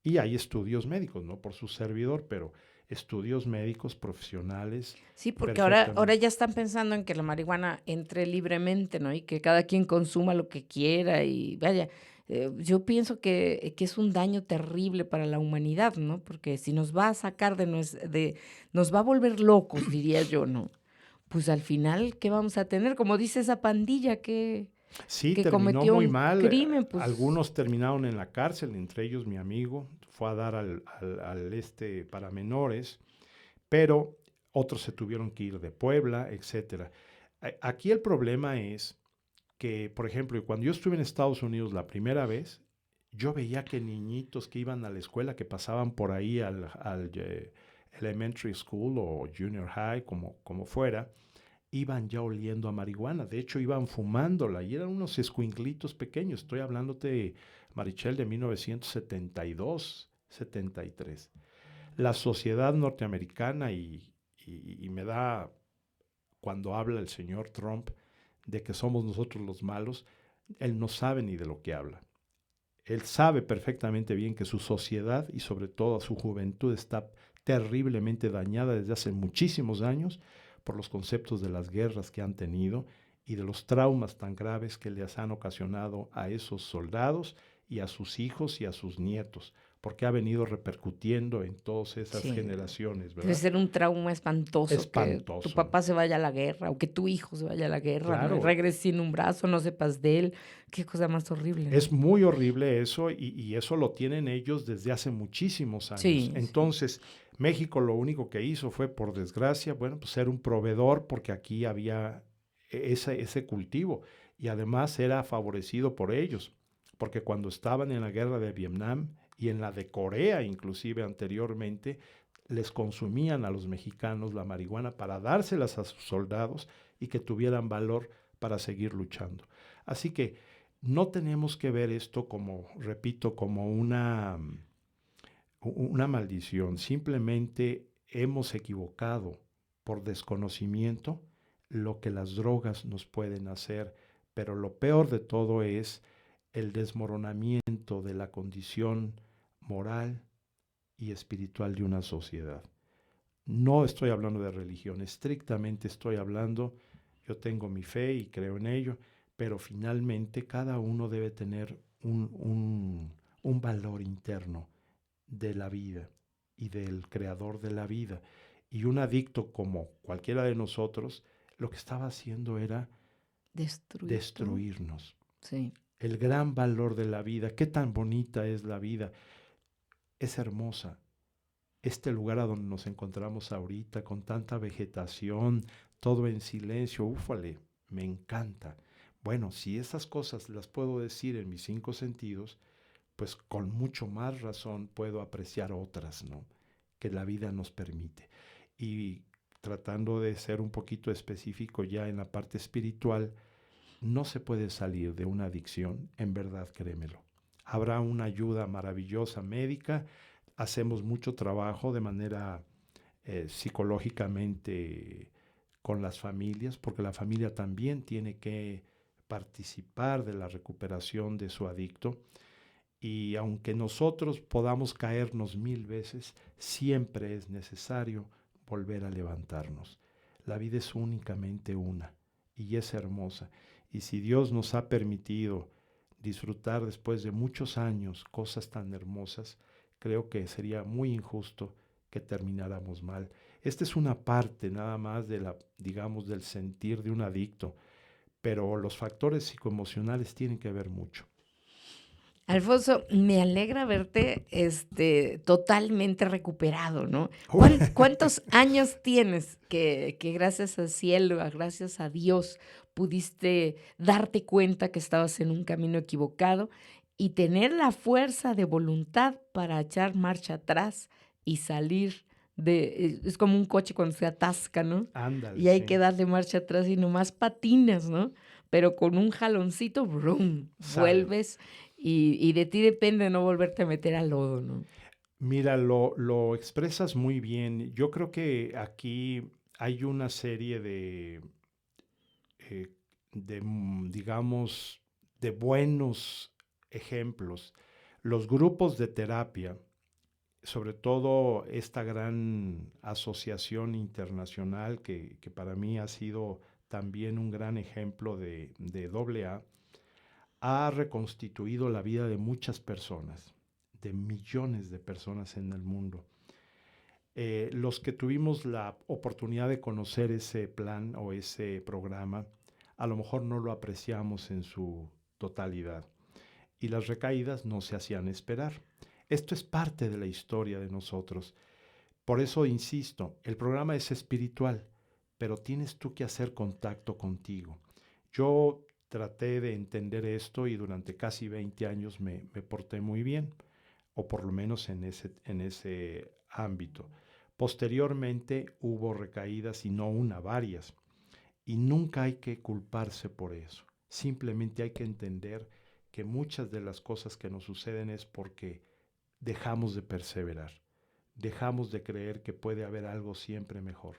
Y hay estudios médicos, no por su servidor, pero estudios médicos profesionales
Sí, porque ahora
perfectamente.
ya están pensando en que la marihuana entre libremente, ¿no? Y que cada quien consuma lo que quiera y vaya, yo pienso que es un daño terrible para la humanidad, ¿no? Porque si nos va a sacar nos va a volver locos, diría yo, ¿no? Pues al final, ¿qué vamos a tener? Como dice esa pandilla
Sí,
que
terminó
cometió
muy
un
mal.
crimen, pues.
Algunos terminaron en la cárcel, entre ellos mi amigo, fue a dar para menores, pero otros se tuvieron que ir de Puebla, etcétera. Aquí el problema es que, por ejemplo, cuando yo estuve en Estados Unidos la primera vez, yo veía que niñitos que iban a la escuela, que pasaban por ahí al elementary school o junior high, como fuera, iban ya oliendo a marihuana. De hecho, iban fumándola y eran unos escuinclitos pequeños. Estoy hablándote, Marichel, de 1972, 73. La sociedad norteamericana y me da, cuando habla el señor Trump de que somos nosotros los malos, él no sabe ni de lo que habla. Él sabe perfectamente bien que su sociedad y sobre todo su juventud está terriblemente dañada desde hace muchísimos años por los conceptos de las guerras que han tenido y de los traumas tan graves que les han ocasionado a esos soldados y a sus hijos y a sus nietos, porque ha venido repercutiendo en todas esas
Sí.
generaciones,
Debe
¿verdad?
ser un trauma espantoso, que tu
Espantoso.
papá se vaya a la guerra o que tu hijo se vaya a la guerra, ¿no? Y
Claro,
regrese sin un brazo, no sepas de él. Qué cosa más horrible, ¿no?
es muy horrible eso y eso lo tienen ellos desde hace muchísimos años.
Sí, sí.
Entonces, México lo único que hizo fue, por desgracia, bueno, pues ser un proveedor porque aquí había ese cultivo y además era favorecido por ellos, porque cuando estaban en la guerra de Vietnam y en la de Corea, inclusive anteriormente, les consumían a los mexicanos la marihuana para dárselas a sus soldados y que tuvieran valor para seguir luchando. Así que no tenemos que ver esto como, repito, como una maldición. Simplemente hemos equivocado por desconocimiento lo que las drogas nos pueden hacer, pero lo peor de todo es el desmoronamiento de la condición moral y espiritual de una sociedad. No estoy hablando de religión, estrictamente estoy hablando, yo tengo mi fe y creo en ello, pero finalmente cada uno debe tener un valor interno de la vida y del creador de la vida. Y un adicto como cualquiera de nosotros, lo que estaba haciendo era destruirnos.
Sí.
El gran valor de la vida, qué tan bonita es la vida, es hermosa. Este lugar a donde nos encontramos ahorita, con tanta vegetación, todo en silencio, úfale, me encanta. Bueno, si esas cosas las puedo decir en mis 5 sentidos, pues con mucho más razón puedo apreciar otras, ¿no? Que la vida nos permite. Y tratando de ser un poquito específico ya en la parte espiritual, no se puede salir de una adicción, en verdad, créemelo. Habrá una ayuda maravillosa médica, hacemos mucho trabajo de manera psicológicamente con las familias, porque la familia también tiene que participar de la recuperación de su adicto. Y aunque nosotros podamos caernos 1000 veces, siempre es necesario volver a levantarnos. La vida es únicamente una y es hermosa. Y si Dios nos ha permitido disfrutar después de muchos años cosas tan hermosas, creo que sería muy injusto que termináramos mal. Esta es una parte nada más de digamos, del sentir de un adicto, pero los factores psicoemocionales tienen que ver mucho.
Alfonso, me alegra verte totalmente recuperado, ¿no? ¿Cuántos años tienes que gracias al cielo, gracias a Dios, pudiste darte cuenta que estabas en un camino equivocado y tener la fuerza de voluntad para echar marcha atrás y salir es como un coche cuando se atasca, ¿no?
Ándale,
Y hay
sí.
que darle marcha atrás y nomás patinas, ¿no? Pero con un jaloncito, ¡brum!, vuelves. Y de ti depende no volverte a meter al lodo, ¿no?
Mira, lo expresas muy bien. Yo creo que aquí hay una serie digamos, de buenos ejemplos. Los grupos de terapia, sobre todo esta gran asociación internacional que para mí ha sido también un gran ejemplo de AA, ha reconstituido la vida de muchas personas, de millones de personas en el mundo. Los que tuvimos la oportunidad de conocer ese plan o ese programa, a lo mejor no lo apreciamos en su totalidad y las recaídas no se hacían esperar. Esto es parte de la historia de nosotros. Por eso insisto, el programa es espiritual, pero tienes tú que hacer contacto contigo. Yo traté de entender esto y durante casi 20 años me porté muy bien, o por lo menos en ese ámbito. Posteriormente hubo recaídas y no una, varias. Y nunca hay que culparse por eso. Simplemente hay que entender que muchas de las cosas que nos suceden es porque dejamos de perseverar, dejamos de creer que puede haber algo siempre mejor.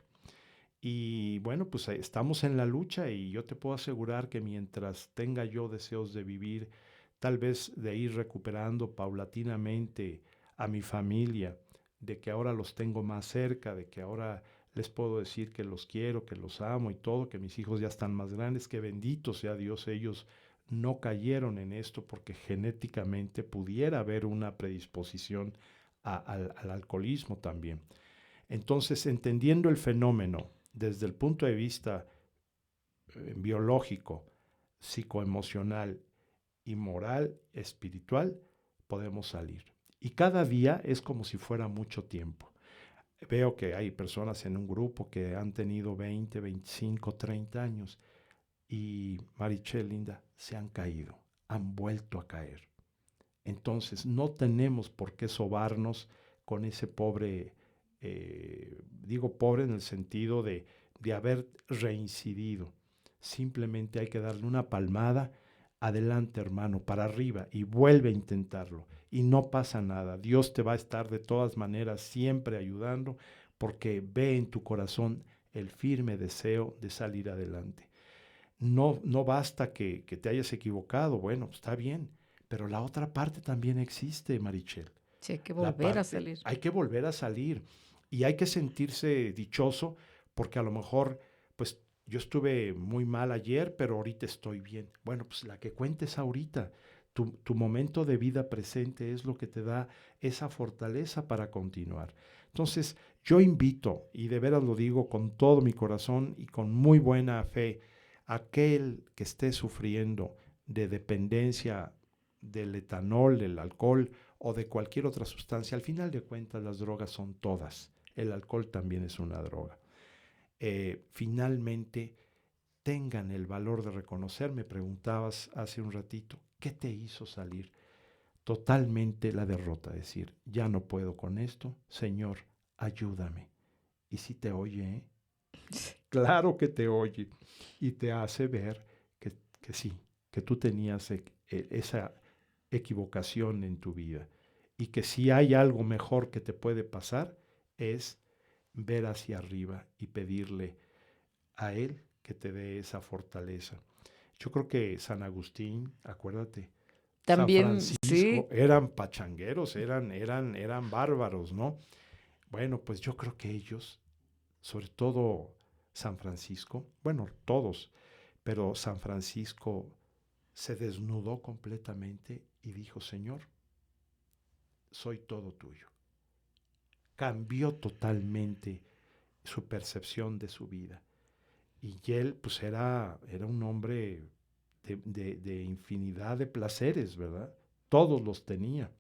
Y bueno, pues estamos en la lucha y yo te puedo asegurar que mientras tenga yo deseos de vivir, tal vez de ir recuperando paulatinamente a mi familia, de que ahora los tengo más cerca, de que ahora les puedo decir que los quiero, que los amo y todo, que mis hijos ya están más grandes, que bendito sea Dios, ellos no cayeron en esto porque genéticamente pudiera haber una predisposición al alcoholismo también. Entonces, entendiendo el fenómeno desde el punto de vista biológico, psicoemocional y moral, espiritual, podemos salir. Y cada día es como si fuera mucho tiempo. Veo que hay personas en un grupo que han tenido 20, 25, 30 años y, Marichel, Linda, se han caído, han vuelto a caer. Entonces, no tenemos por qué sobarnos con ese pobre, digo pobre en el sentido de haber reincidido. Simplemente hay que darle una palmada, adelante hermano, para arriba y vuelve a intentarlo. Y no pasa nada, Dios te va a estar de todas maneras siempre ayudando porque ve en tu corazón el firme deseo de salir adelante. No basta que te hayas equivocado, bueno, está bien, pero la otra parte también existe, Marichel.
Sí, hay que volver a salir.
Hay que volver a salir y hay que sentirse dichoso porque a lo mejor, pues yo estuve muy mal ayer, pero ahorita estoy bien. Bueno, pues la que cuentes ahorita, tu momento de vida presente es lo que te da esa fortaleza para continuar. Entonces, yo invito, y de veras lo digo con todo mi corazón y con muy buena fe, aquel que esté sufriendo de dependencia del etanol, del alcohol o de cualquier otra sustancia, al final de cuentas las drogas son todas. El alcohol también es una droga. Finalmente, tengan el valor de reconocer, me preguntabas hace un ratito, ¿qué te hizo salir? Totalmente la derrota, decir, ya no puedo con esto, Señor, ayúdame. Y si te oye, ¿eh? Claro que te oye y te hace ver que sí, que tú tenías esa equivocación en tu vida y que si hay algo mejor que te puede pasar es ver hacia arriba y pedirle a Él que te dé esa fortaleza. Yo creo que San Agustín, acuérdate, San
También,
Francisco,
sí,
eran pachangueros, eran bárbaros, ¿no? Bueno, pues yo creo que ellos, sobre todo San Francisco, bueno, todos, pero San Francisco se desnudó completamente y dijo, Señor, soy todo tuyo. Cambió totalmente su percepción de su vida. Y él, pues era un hombre de infinidad de placeres, ¿verdad? Todos los tenía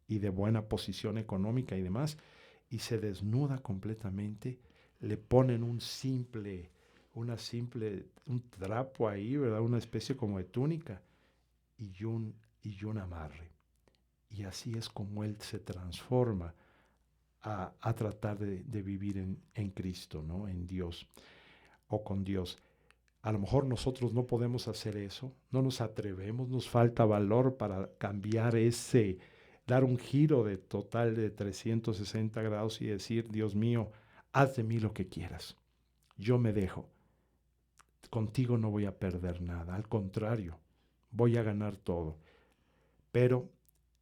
y de buena posición económica y demás. Y se desnuda completamente, le ponen un trapo ahí, ¿verdad? Una especie como de túnica y un amarre. Y así es como él se transforma a tratar de vivir en Cristo, ¿no? En Dios o con Dios. A lo mejor nosotros no podemos hacer eso, no nos atrevemos, nos falta valor para cambiar dar un giro de total de 360 grados y decir, Dios mío, haz de mí lo que quieras. Yo me dejo. Contigo no voy a perder nada, al contrario, voy a ganar todo. Pero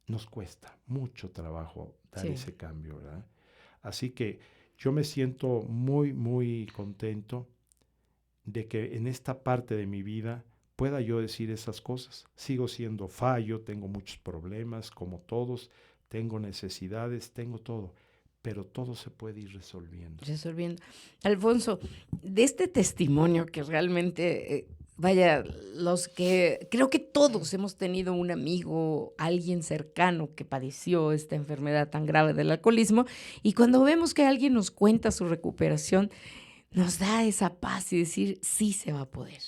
nos cuesta mucho trabajo dar ese cambio, ¿verdad? Así que yo me siento muy, muy contento de que en esta parte de mi vida pueda yo decir esas cosas. Sigo siendo fallo, tengo muchos problemas, como todos, tengo necesidades, tengo todo, pero todo se puede ir resolviendo.
Alfonso, de este testimonio que realmente, vaya, los que creo que todos hemos tenido un amigo, alguien cercano que padeció esta enfermedad tan grave del alcoholismo, y cuando vemos que alguien nos cuenta su recuperación, nos da esa paz y decir, sí se va a poder.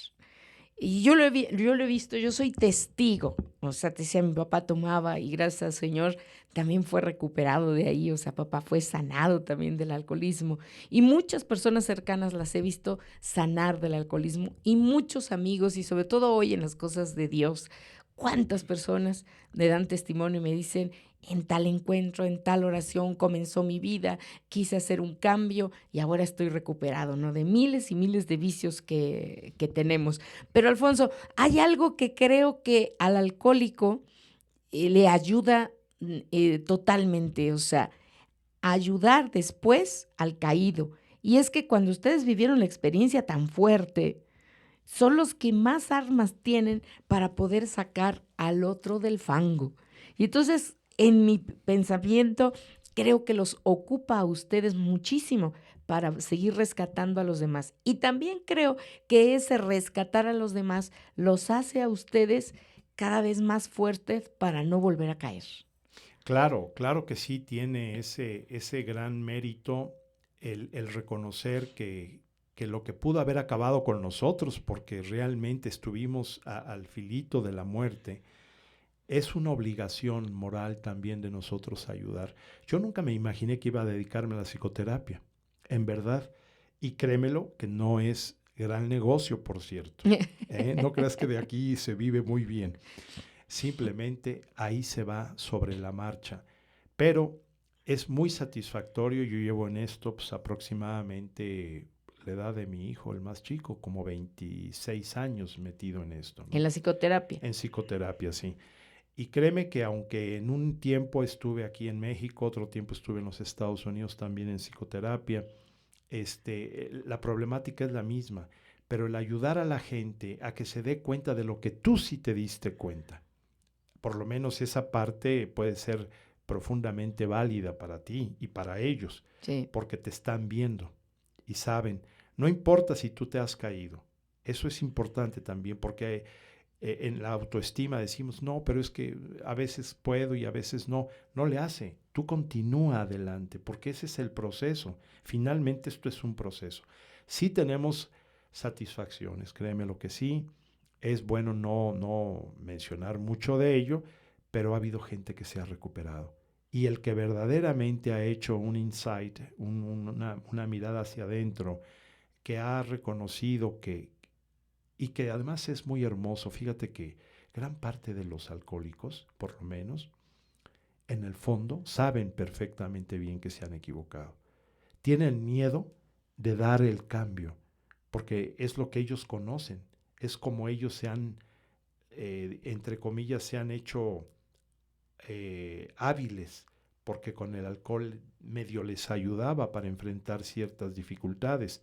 Y yo lo he visto, yo soy testigo. O sea, te decía, mi papá tomaba y gracias al Señor también fue recuperado de ahí. O sea, papá fue sanado también del alcoholismo. Y muchas personas cercanas las he visto sanar del alcoholismo. Y muchos amigos, y sobre todo hoy en las cosas de Dios, cuántas personas me dan testimonio y me dicen, en tal encuentro, en tal oración comenzó mi vida, quise hacer un cambio y ahora estoy recuperado, ¿no? De miles y miles de vicios que tenemos. Pero Alfonso, hay algo que creo que al alcohólico le ayuda totalmente, o sea, ayudar después al caído. Y es que cuando ustedes vivieron la experiencia tan fuerte, son los que más armas tienen para poder sacar al otro del fango. Y entonces, en mi pensamiento, creo que los ocupa a ustedes muchísimo para seguir rescatando a los demás. Y también creo que ese rescatar a los demás los hace a ustedes cada vez más fuertes para no volver a caer.
Claro, claro que sí tiene ese gran mérito el reconocer que lo que pudo haber acabado con nosotros, porque realmente estuvimos al filito de la muerte, es una obligación moral también de nosotros ayudar. Yo nunca me imaginé que iba a dedicarme a la psicoterapia, en verdad, y créemelo que no es gran negocio, por cierto. No creas que de aquí se vive muy bien. Simplemente ahí se va sobre la marcha. Pero es muy satisfactorio. Yo llevo en esto pues, aproximadamente la edad de mi hijo, el más chico, como 26 años metido en esto, ¿no?
En la psicoterapia.
En psicoterapia, sí. Y créeme que aunque en un tiempo estuve aquí en México, otro tiempo estuve en los Estados Unidos también en psicoterapia, la problemática es la misma, pero el ayudar a la gente a que se dé cuenta de lo que tú sí te diste cuenta, por lo menos esa parte puede ser profundamente válida para ti y para ellos,
Sí.
porque te están viendo y saben, no importa si tú te has caído, eso es importante también, porque en la autoestima decimos, no, pero es que a veces puedo y a veces no, no le hace, tú continúa adelante, porque ese es el proceso, finalmente esto es un proceso. Sí tenemos satisfacciones, créeme lo que sí, es bueno no mencionar mucho de ello, pero ha habido gente que se ha recuperado. Y el que verdaderamente ha hecho un insight, una mirada hacia adentro, que ha reconocido y que además es muy hermoso, fíjate que gran parte de los alcohólicos, por lo menos, en el fondo, saben perfectamente bien que se han equivocado. Tienen miedo de dar el cambio, porque es lo que ellos conocen, es como ellos se han, entre comillas, se han hecho hábiles, porque con el alcohol medio les ayudaba para enfrentar ciertas dificultades,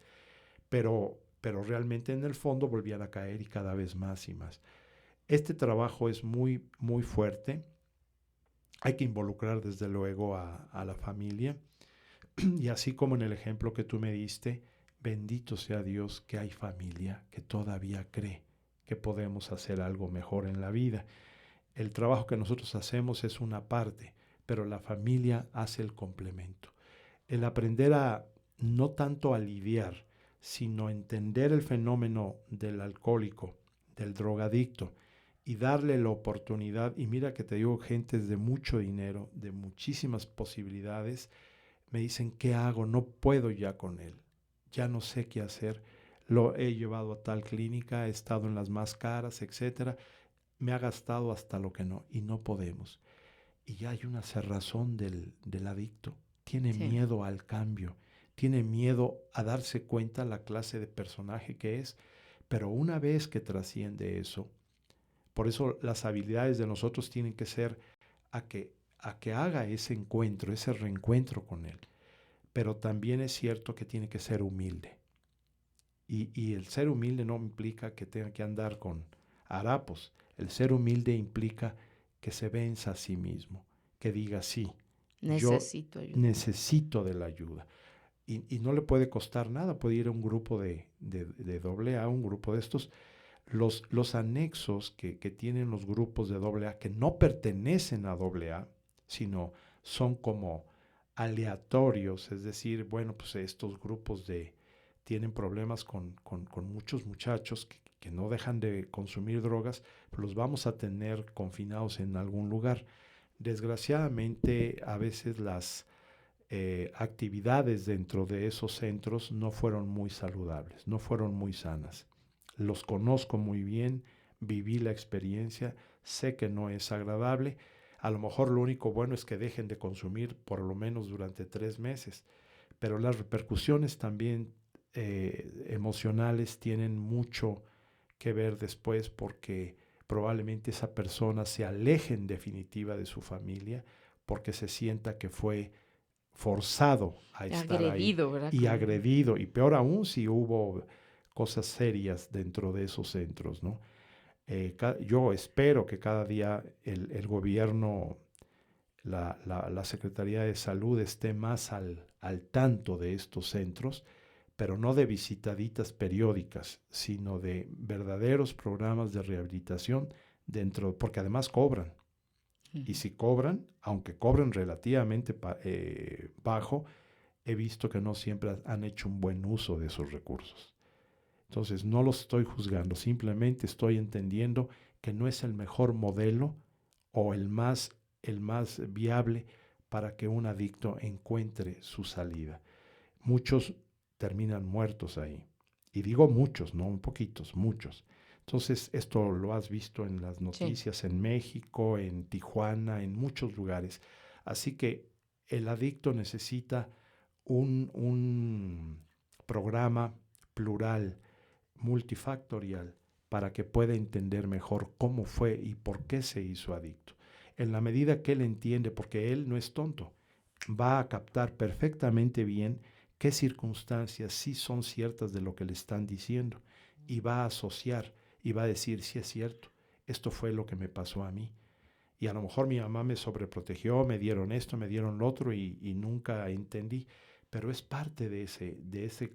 pero realmente en el fondo volvían a caer y cada vez más y más. Este trabajo es muy, muy fuerte. Hay que involucrar desde luego a la familia y así como en el ejemplo que tú me diste, bendito sea Dios que hay familia que todavía cree que podemos hacer algo mejor en la vida. El trabajo que nosotros hacemos es una parte, pero la familia hace el complemento. El aprender a no tanto a lidiar, sino entender el fenómeno del alcohólico, del drogadicto, y darle la oportunidad, y mira que te digo, gentes de mucho dinero, de muchísimas posibilidades, me dicen, ¿qué hago? No puedo ya con él, ya no sé qué hacer, lo he llevado a tal clínica, he estado en las más caras, etcétera, me ha gastado hasta lo que no, y no podemos. Y ya hay una cerrazón del adicto, tiene
Sí.
miedo al cambio, tiene miedo a darse cuenta la clase de personaje que es, pero una vez que trasciende eso, por eso las habilidades de nosotros tienen que ser a que haga ese encuentro, ese reencuentro con él. Pero también es cierto que tiene que ser humilde. Y el ser humilde no implica que tenga que andar con harapos. El ser humilde implica que se venza a sí mismo, que diga sí, yo
Necesito ayuda.
necesito de la ayuda. Y no le puede costar nada, puede ir a un grupo de AA, un grupo de estos. Los anexos que tienen los grupos de AA, que no pertenecen a AA, sino son como aleatorios, es decir, bueno, pues estos grupos de tienen problemas con muchos muchachos que no dejan de consumir drogas, pues los vamos a tener confinados en algún lugar. Desgraciadamente, a veces las actividades dentro de esos centros no fueron muy saludables, no fueron muy sanas. Los conozco muy bien, viví la experiencia, sé que no es agradable. A lo mejor lo único bueno es que dejen de consumir por lo menos durante 3 meses, pero las repercusiones también emocionales tienen mucho que ver después, porque probablemente esa persona se aleje en definitiva de su familia porque se sienta que fue forzado a estar ahí
Agredido, ¿verdad?
y agredido, y peor aún si hubo cosas serias dentro de esos centros, ¿no? Yo espero que cada día el gobierno, la Secretaría de Salud esté más al tanto de estos centros, pero no de visitaditas periódicas, sino de verdaderos programas de rehabilitación dentro, porque además cobran. Y si cobran, aunque cobren relativamente bajo, he visto que no siempre han hecho un buen uso de esos recursos. Entonces, no los estoy juzgando, simplemente estoy entendiendo que no es el mejor modelo o el más viable para que un adicto encuentre su salida. Muchos terminan muertos ahí. Y digo muchos, no un poquitos, muchos. Entonces, esto lo has visto en las noticias, sí, en México, en Tijuana, en muchos lugares. Así que el adicto necesita un programa plural, multifactorial, para que pueda entender mejor cómo fue y por qué se hizo adicto. En la medida que él entiende, porque él no es tonto, va a captar perfectamente bien qué circunstancias sí son ciertas de lo que le están diciendo, y va a asociar y va a decir, sí es cierto, esto fue lo que me pasó a mí. Y a lo mejor mi mamá me sobreprotegió, me dieron esto, me dieron lo otro y nunca entendí, pero es parte de ese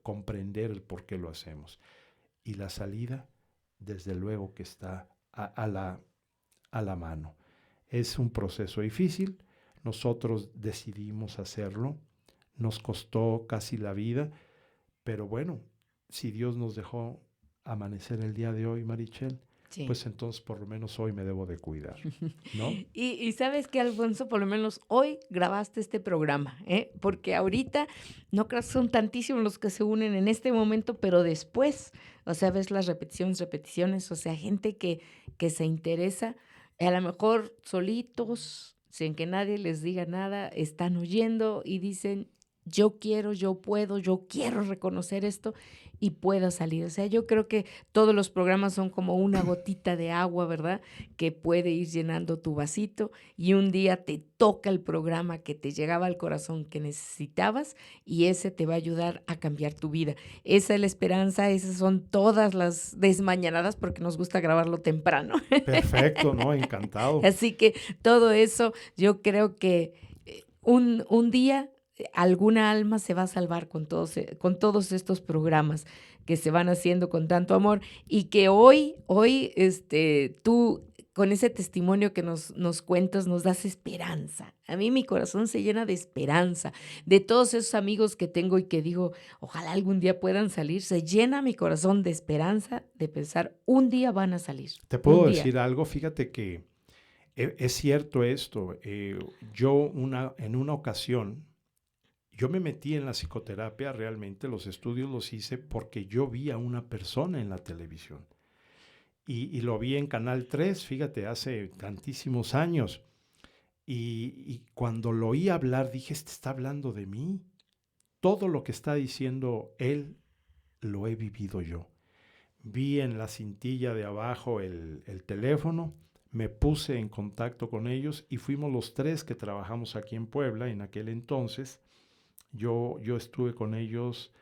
comprender el por qué lo hacemos. Y la salida, desde luego que está a la mano. Es un proceso difícil, nosotros decidimos hacerlo, nos costó casi la vida, pero bueno, si Dios nos dejó amanecer el día de hoy, Marichel, sí, pues entonces por lo menos hoy me debo de cuidar, ¿no?
y sabes que, Alfonso, por lo menos hoy grabaste este programa, porque ahorita no creo que son tantísimos los que se unen en este momento, pero después, o sea, ves las repeticiones, o sea, gente que se interesa, a lo mejor solitos, sin que nadie les diga nada, están oyendo y dicen, yo quiero, yo puedo, yo quiero reconocer esto y puedo salir. O sea, yo creo que todos los programas son como una gotita de agua, ¿verdad? Que puede ir llenando tu vasito y un día te toca el programa que te llegaba al corazón que necesitabas y ese te va a ayudar a cambiar tu vida. Esa es la esperanza, esas son todas las desmañanadas porque nos gusta grabarlo temprano.
Perfecto, ¿no? Encantado.
Así que todo eso, yo creo que un día alguna alma se va a salvar con todos estos programas que se van haciendo con tanto amor y que hoy, tú con ese testimonio que nos cuentas nos das esperanza. A mí mi corazón se llena de esperanza, de todos esos amigos que tengo y que digo, ojalá algún día puedan salir, se llena mi corazón de esperanza de pensar, un día van a salir.
¿Te puedo decir algo? Fíjate que es cierto esto. Yo en una ocasión, yo me metí en la psicoterapia, realmente los estudios los hice porque yo vi a una persona en la televisión. Y lo vi en Canal 3, fíjate, hace tantísimos años. Y cuando lo oí hablar, dije, este está hablando de mí. Todo lo que está diciendo él, lo he vivido yo. Vi en la cintilla de abajo el teléfono, me puse en contacto con ellos y fuimos los 3 que trabajamos aquí en Puebla en aquel entonces. Yo estuve con ellos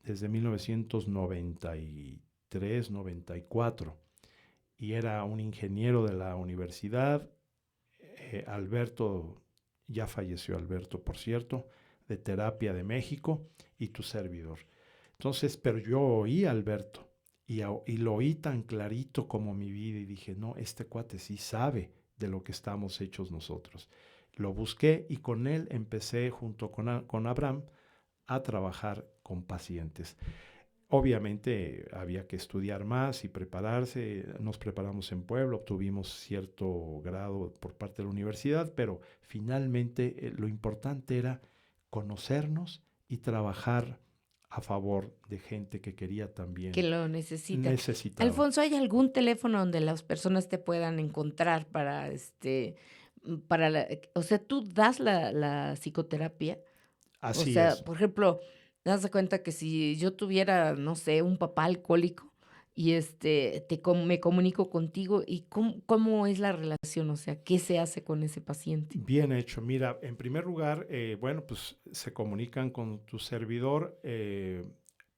desde 1993, 94 y era un ingeniero de la universidad, Alberto, ya falleció Alberto, por cierto, de Terapia de México, y tu servidor. Entonces, pero yo oí a Alberto y lo oí tan clarito como mi vida y dije, no, este cuate sí sabe de lo que estamos hechos nosotros. Lo busqué y con él empecé junto con Abraham a trabajar con pacientes. Obviamente había que estudiar más y prepararse. Nos preparamos en Puebla, obtuvimos cierto grado por parte de la universidad, pero finalmente lo importante era conocernos y trabajar a favor de gente que quería
Que
también,
lo necesita.
necesitaba.
Alfonso, ¿hay algún teléfono donde las personas te puedan encontrar para o sea, tú das la psicoterapia? O
Así
sea,
es.
por ejemplo, haz de cuenta que si yo tuviera, no sé, un papá alcohólico y me comunico contigo y cómo es la relación, o sea, ¿qué se hace con ese paciente?
Bien hecho. Mira, en primer lugar, bueno, pues se comunican con tu servidor,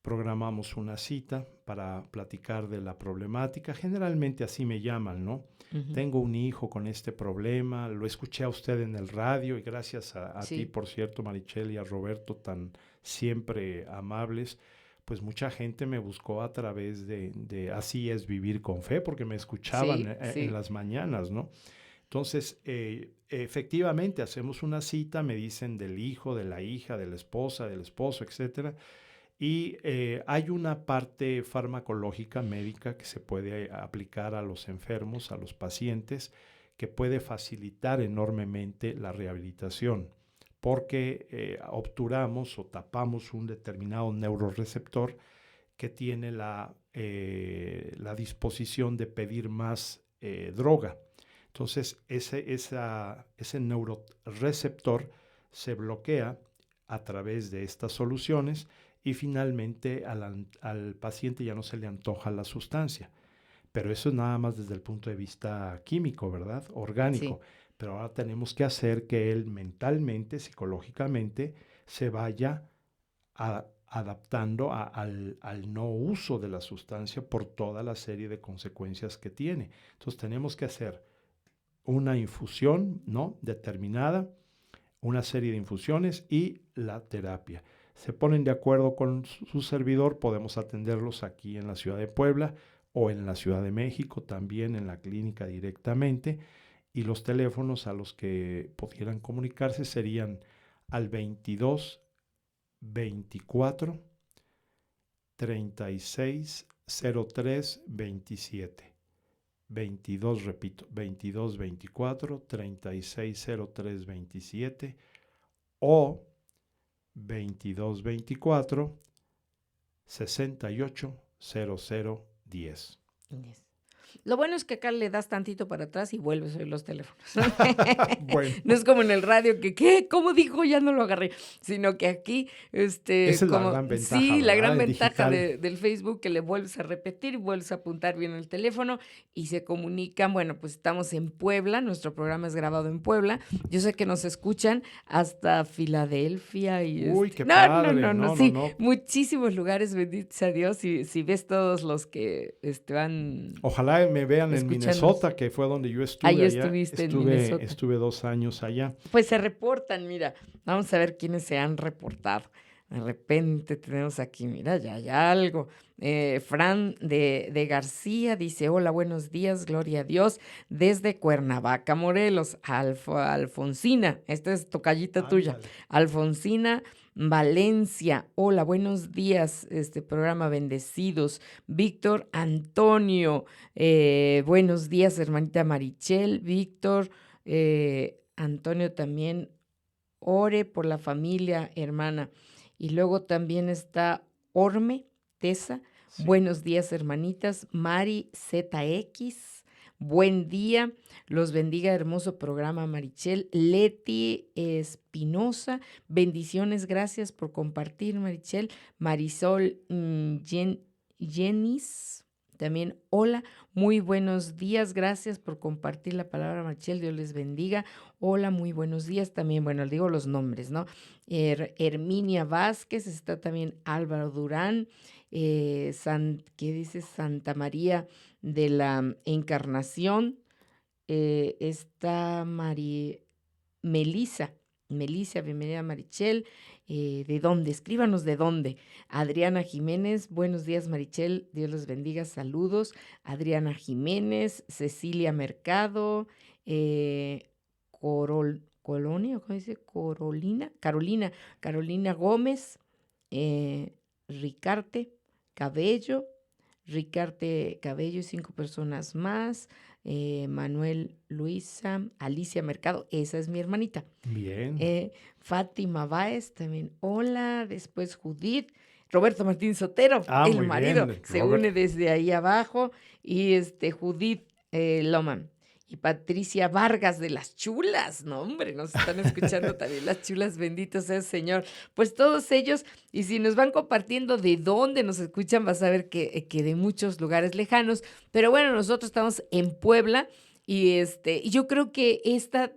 programamos una cita para platicar de la problemática. Generalmente así me llaman, ¿no?
Ujú.
Tengo un hijo con este problema, lo escuché a usted en el radio y gracias a ti,
Sí,
por cierto, Marichel, y a Roberto, tan siempre amables, pues mucha gente me buscó a través de Así es Vivir con Fe, porque me escuchaban
sí,
en
sí.
las mañanas, ¿no? Entonces, efectivamente, hacemos una cita, me dicen del hijo, de la hija, de la esposa, del esposo, etcétera. Y hay una parte farmacológica médica que se puede aplicar a los enfermos, a los pacientes, que puede facilitar enormemente la rehabilitación, porque obturamos o tapamos un determinado neuroreceptor que tiene la disposición de pedir más droga. Entonces, ese neuroreceptor se bloquea a través de estas soluciones y finalmente al paciente ya no se le antoja la sustancia. Pero eso es nada más desde el punto de vista químico, ¿verdad? Orgánico.
Sí.
Pero ahora tenemos que hacer que él mentalmente, psicológicamente, se vaya adaptando al no uso de la sustancia por toda la serie de consecuencias que tiene. Entonces tenemos que hacer una infusión, ¿no? Determinada, una serie de infusiones y la terapia. Se ponen de acuerdo con su servidor, podemos atenderlos aquí en la ciudad de Puebla o en la Ciudad de México, también en la clínica directamente. Y los teléfonos a los que pudieran comunicarse serían al 22 24 36 03 27. 22, repito, 22 24 36 03 27 o 22 24 68 00 10.
Yes. Lo bueno es que acá le das tantito para atrás y vuelves a oír los teléfonos.
Bueno,
No es como en el radio que, ¿qué? ¿Cómo dijo? Ya no lo agarré. Sino que aquí,
esa es la
como,
gran ventaja,
sí, la
¿verdad?
gran
En
ventaja
digital.
del Facebook que le vuelves a repetir, vuelves a apuntar bien el teléfono y se comunican. Bueno, pues estamos en Puebla, nuestro programa es grabado en Puebla. Yo sé que nos escuchan hasta Filadelfia y
Uy, qué
No,
padre.
no,
No, no,
sí,
no.
muchísimos lugares, bendito sea Dios. Y si ves todos los que van
Ojalá me vean en
escuchándonos.
Minnesota, que fue donde yo estuve
Ahí
allá.
estuviste en Minnesota.
Estuve 2 años allá.
Pues se reportan, mira. Vamos a ver quiénes se han reportado. De repente tenemos aquí, mira, ya hay algo. Fran de García dice, hola, buenos días, gloria a Dios, desde Cuernavaca, Morelos. Alfonsina, esta es tocallita tuya.
Ándale.
Alfonsina Valencia, hola, buenos días, este programa, bendecidos. Víctor Antonio, buenos días, hermanita Marichel. Víctor Antonio también, ore por la familia, hermana. Y luego también está Orme Tesa.
Sí.
Buenos días, hermanitas. Mari ZX. Buen día. Los bendiga, hermoso programa, Marichel. Leti Espinosa. Bendiciones, gracias por compartir, Marichel. Marisol Jenis. También, hola, muy buenos días, gracias por compartir la palabra, Marichel, Dios les bendiga. Hola, muy buenos días también, bueno, digo los nombres, ¿no? Herminia Vázquez, está también Álvaro Durán, ¿qué dice? Santa María de la Encarnación, está Melisa, bienvenida Marichel. ¿De dónde? Escríbanos de dónde. Adriana Jiménez, buenos días Marichel, Dios los bendiga, saludos. Adriana Jiménez, Cecilia Mercado, Colonia, ¿cómo dice? Carolina Gómez, Ricarte Cabello y 5 personas más. Manuel, Luisa, Alicia Mercado, esa es mi hermanita.
Bien.
Fátima Báez también, hola. Después Judith, Roberto Martín Sotero, el
Muy
marido,
bien,
se
Robert.
une desde ahí abajo. Y Judith Loman. Y Patricia Vargas de Las Chulas, no hombre, nos están escuchando también Las Chulas, bendito sea el Señor. Pues todos ellos, y si nos van compartiendo de dónde nos escuchan, vas a ver que de muchos lugares lejanos. Pero bueno, nosotros estamos en Puebla y yo creo que esta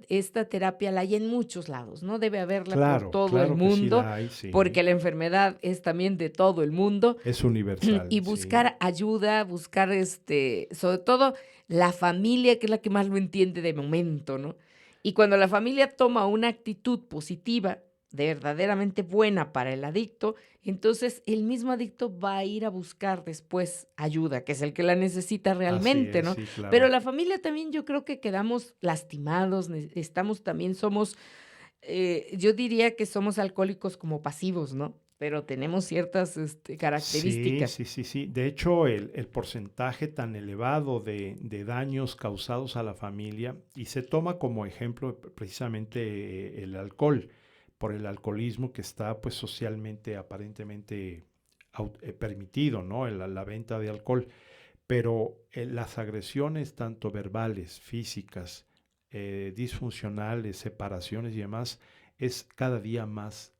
terapia la hay en muchos lados, ¿no? Debe haberla por
Claro,
todo el
claro que sí
mundo,
la hay, sí.
porque la enfermedad es también de todo el mundo.
Es universal,
Y
sí.
buscar ayuda, buscar sobre todo la familia, que es la que más lo entiende de momento, ¿no? Y cuando la familia toma una actitud positiva, de verdaderamente buena para el adicto, entonces el mismo adicto va a ir a buscar después ayuda, que es el que la necesita
Así
realmente,
es,
¿no?
sí, claro.
Pero la familia también yo creo que quedamos lastimados, somos, yo diría que somos alcohólicos como pasivos, ¿no? Pero tenemos ciertas características.
Sí. De hecho, el porcentaje tan elevado de daños causados a la familia, y se toma como ejemplo precisamente el alcohol, por el alcoholismo que está pues socialmente aparentemente permitido, ¿no? La venta de alcohol. Pero las agresiones tanto verbales, físicas, disfuncionales, separaciones y demás, es cada día más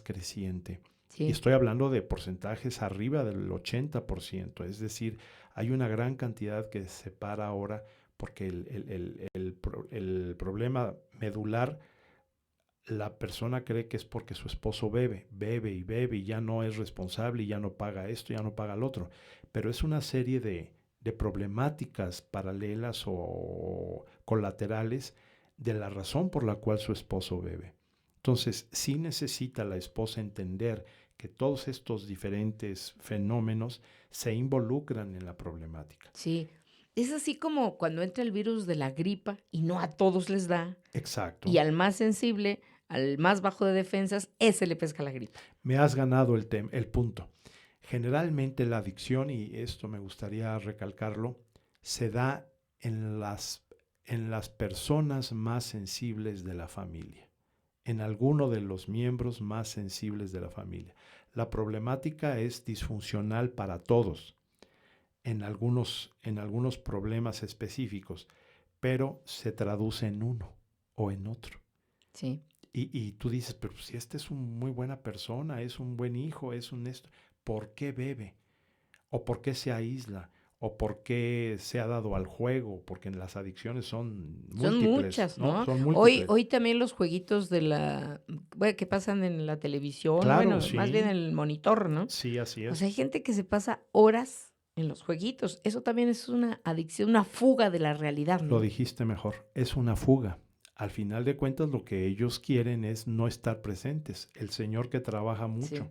creciente.
Sí.
Y estoy hablando de porcentajes arriba del 80%, es decir, hay una gran cantidad que se separa ahora porque el problema medular, la persona cree que es porque su esposo bebe y ya no es responsable y ya no paga esto, ya no paga lo otro. Pero es una serie de problemáticas paralelas o colaterales de la razón por la cual su esposo bebe. Entonces, sí necesita la esposa entender que todos estos diferentes fenómenos se involucran en la problemática.
Sí, es así como cuando entra el virus de la gripa y no a todos les da.
Exacto.
Y al más sensible, al más bajo de defensas, ese le pesca la gripa.
Me has ganado el punto. Generalmente la adicción, y esto me gustaría recalcarlo, se da en las personas más sensibles de la familia, en alguno de los miembros más sensibles de la familia. La problemática es disfuncional para todos, en algunos problemas específicos, pero se traduce en uno o en otro.
Sí.
Y tú dices, pero si este es una muy buena persona, es un buen hijo, es un esto, ¿por qué bebe? ¿O por qué se aísla? ¿O por qué se ha dado al juego? Porque las adicciones son múltiples.
Son muchas, ¿no?
Son múltiples.
Hoy también los jueguitos que pasan en la televisión,
claro,
bueno,
sí.
más bien en el monitor, ¿no?
Sí, así es.
O sea, hay gente que se pasa horas en los jueguitos. Eso también es una adicción, una fuga de la realidad, ¿no?
Lo dijiste mejor, es una fuga. Al final de cuentas, lo que ellos quieren es no estar presentes. El señor que trabaja mucho,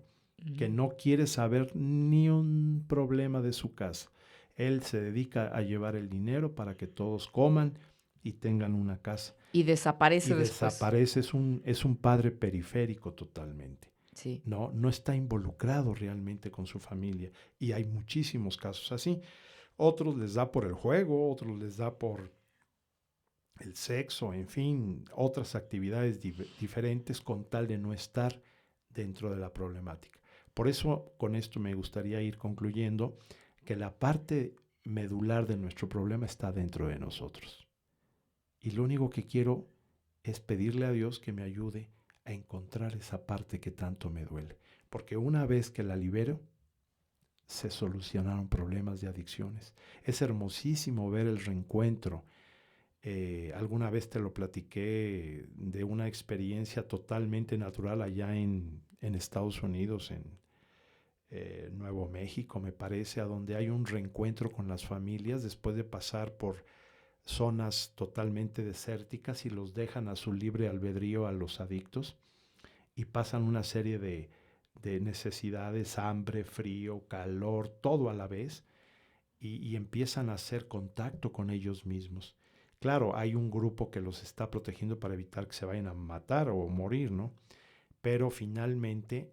que no quiere saber ni un problema de su casa. Él se dedica a llevar el dinero para que todos coman y tengan una casa.
Y desaparece después.
Desaparece, es un padre periférico totalmente.
Sí.
No está involucrado realmente con su familia. Y hay muchísimos casos así. Otros les da por el juego, otros les da por el sexo, en fin, otras actividades diferentes con tal de no estar dentro de la problemática. Por eso, con esto me gustaría ir concluyendo que la parte medular de nuestro problema está dentro de nosotros. Y lo único que quiero es pedirle a Dios que me ayude a encontrar esa parte que tanto me duele. Porque una vez que la libero, se solucionaron problemas de adicciones. Es hermosísimo ver el reencuentro. Alguna vez te lo platiqué de una experiencia totalmente natural allá en Estados Unidos, en Nuevo México, me parece, a donde hay un reencuentro con las familias después de pasar por zonas totalmente desérticas y los dejan a su libre albedrío a los adictos y pasan una serie de necesidades, hambre, frío, calor, todo a la vez, y empiezan a hacer contacto con ellos mismos. Claro, hay un grupo que los está protegiendo para evitar que se vayan a matar o morir, ¿no? Pero finalmente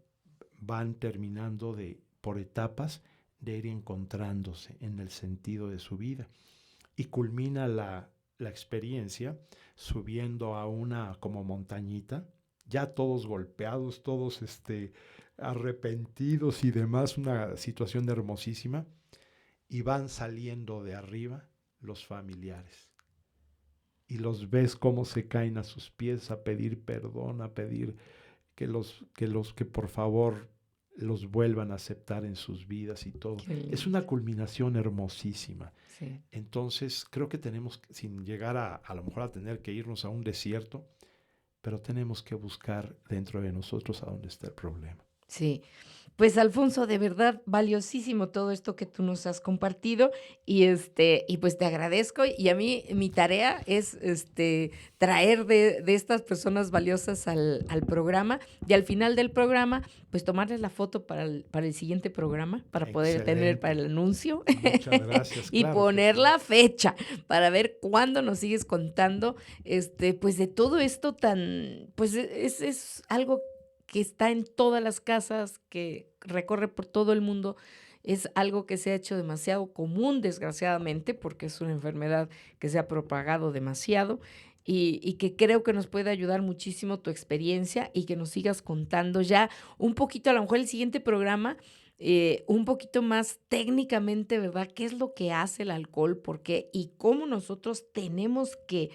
van terminando por etapas de ir encontrándose en el sentido de su vida. Y culmina la experiencia subiendo a una como montañita, ya todos golpeados, todos arrepentidos y demás, una situación hermosísima, y van saliendo de arriba los familiares. Y los ves cómo se caen a sus pies a pedir perdón, a pedir que por favor los vuelvan a aceptar en sus vidas y todo. Es una culminación hermosísima.
Sí.
Entonces creo que tenemos, sin llegar a lo mejor a tener que irnos a un desierto, pero tenemos que buscar dentro de nosotros a dónde está el problema.
Sí, pues Alfonso, de verdad valiosísimo todo esto que tú nos has compartido y pues te agradezco, y a mí mi tarea es traer de estas personas valiosas al programa, y al final del programa pues tomarles la foto para el siguiente programa para poder tener para el anuncio.
Muchas gracias.
Y
claro
poner
sí.
la fecha para ver cuándo nos sigues contando pues de todo esto tan, pues es algo que está en todas las casas, que recorre por todo el mundo. Es algo que se ha hecho demasiado común, desgraciadamente, porque es una enfermedad que se ha propagado demasiado, y que creo que nos puede ayudar muchísimo tu experiencia, y que nos sigas contando ya un poquito, a lo mejor el siguiente programa, un poquito más técnicamente, ¿verdad? ¿Qué es lo que hace el alcohol? ¿Por qué? Y cómo nosotros tenemos que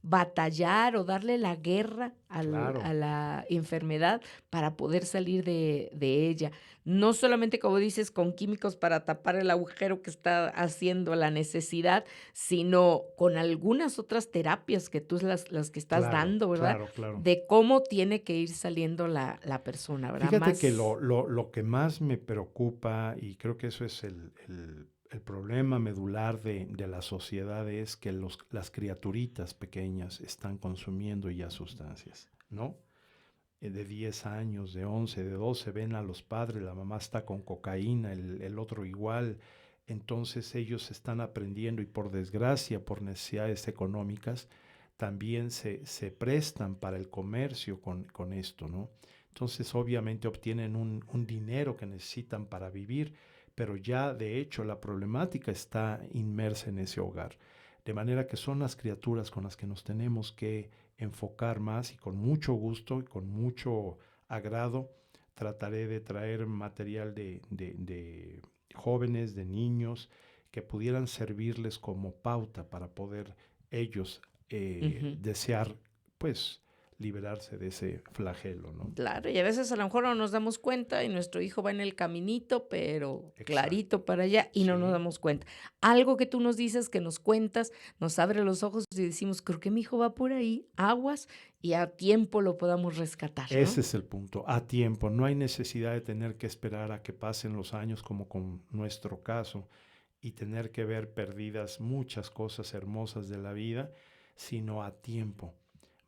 batallar o darle la guerra
Claro.
a la enfermedad para poder salir de ella. No solamente, como dices, con químicos para tapar el agujero que está haciendo la necesidad, sino con algunas otras terapias que tú las que estás
Claro,
dando, ¿verdad?
claro.
De cómo tiene que ir saliendo la persona, ¿verdad?
Fíjate que lo que más me preocupa, y creo que eso es el problema medular de la sociedad, es que las criaturitas pequeñas están consumiendo ya sustancias, ¿no? De 10 años, de 11, de 12, ven a los padres, la mamá está con cocaína, el otro igual. Entonces ellos están aprendiendo, y por desgracia, por necesidades económicas, también se prestan para el comercio con esto, ¿no? Entonces obviamente obtienen un dinero que necesitan para vivir, pero ya de hecho la problemática está inmersa en ese hogar. De manera que son las criaturas con las que nos tenemos que enfocar más, y con mucho gusto y con mucho agrado trataré de traer material de jóvenes, de niños, que pudieran servirles como pauta para poder ellos desear, pues, liberarse de ese flagelo, ¿no?
Claro, y a veces a lo mejor no nos damos cuenta y nuestro hijo va en el caminito, pero clarito para allá, y no nos damos cuenta. Algo que tú nos dices, que nos cuentas, nos abre los ojos y decimos, creo que mi hijo va por ahí, aguas, y a tiempo lo podamos rescatar, ¿no?
Ese es el punto, a tiempo. No hay necesidad de tener que esperar a que pasen los años, como con nuestro caso, y tener que ver perdidas muchas cosas hermosas de la vida, sino a tiempo.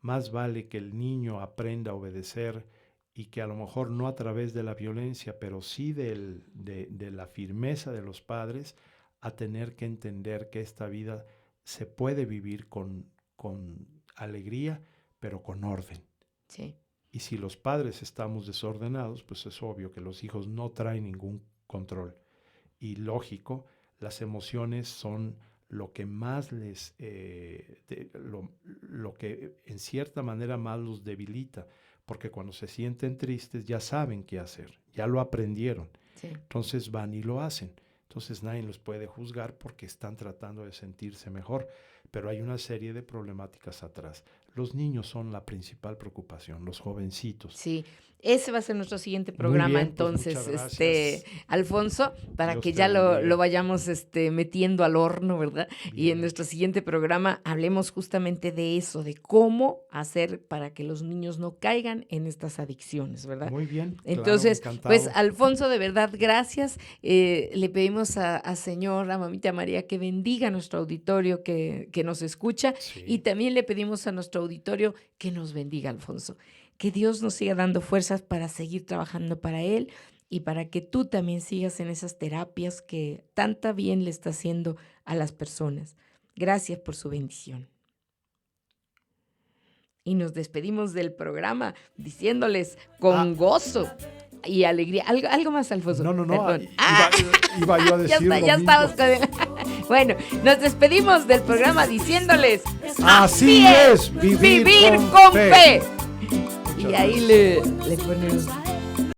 Más vale que el niño aprenda a obedecer, y que a lo mejor no a través de la violencia, pero sí de la firmeza de los padres, a tener que entender que esta vida se puede vivir con alegría, pero con orden.
Sí.
Y si los padres estamos desordenados, pues es obvio que los hijos no traen ningún control. Y lógico, las emociones son lo que más lo que en cierta manera más los debilita, porque cuando se sienten tristes ya saben qué hacer, ya lo aprendieron.
Sí.
Entonces van y lo hacen. Entonces nadie los puede juzgar porque están tratando de sentirse mejor, pero hay una serie de problemáticas atrás. Los niños son la principal preocupación, los jovencitos.
Sí, ese va a ser nuestro siguiente programa,
bien, pues,
entonces, Alfonso, para
Dios
que
te
ya
bendiga.
lo vayamos metiendo al horno, ¿verdad? Y
Bien.
en nuestro siguiente programa hablemos justamente de eso, de cómo hacer para que los niños no caigan en estas adicciones, ¿verdad?
Muy bien.
Entonces,
claro,
pues
encantado.
Alfonso, de verdad, gracias. Le pedimos a Señor, a Mamita María, que bendiga a nuestro auditorio que nos escucha,
Sí.
y también le pedimos a nuestro auditorio que nos bendiga, Alfonso. Que Dios nos siga dando fuerzas para seguir trabajando para Él, y para que tú también sigas en esas terapias que tanta bien le está haciendo a las personas. Gracias por su bendición. Y nos despedimos del programa diciéndoles con gozo. y alegría. Algo más, Alfonso.
No.
Perdón.
Iba yo a decir
Ya estamos con... Bueno, nos despedimos del programa diciéndoles...
Así es, vivir con fe.
Y ahí le ponemos...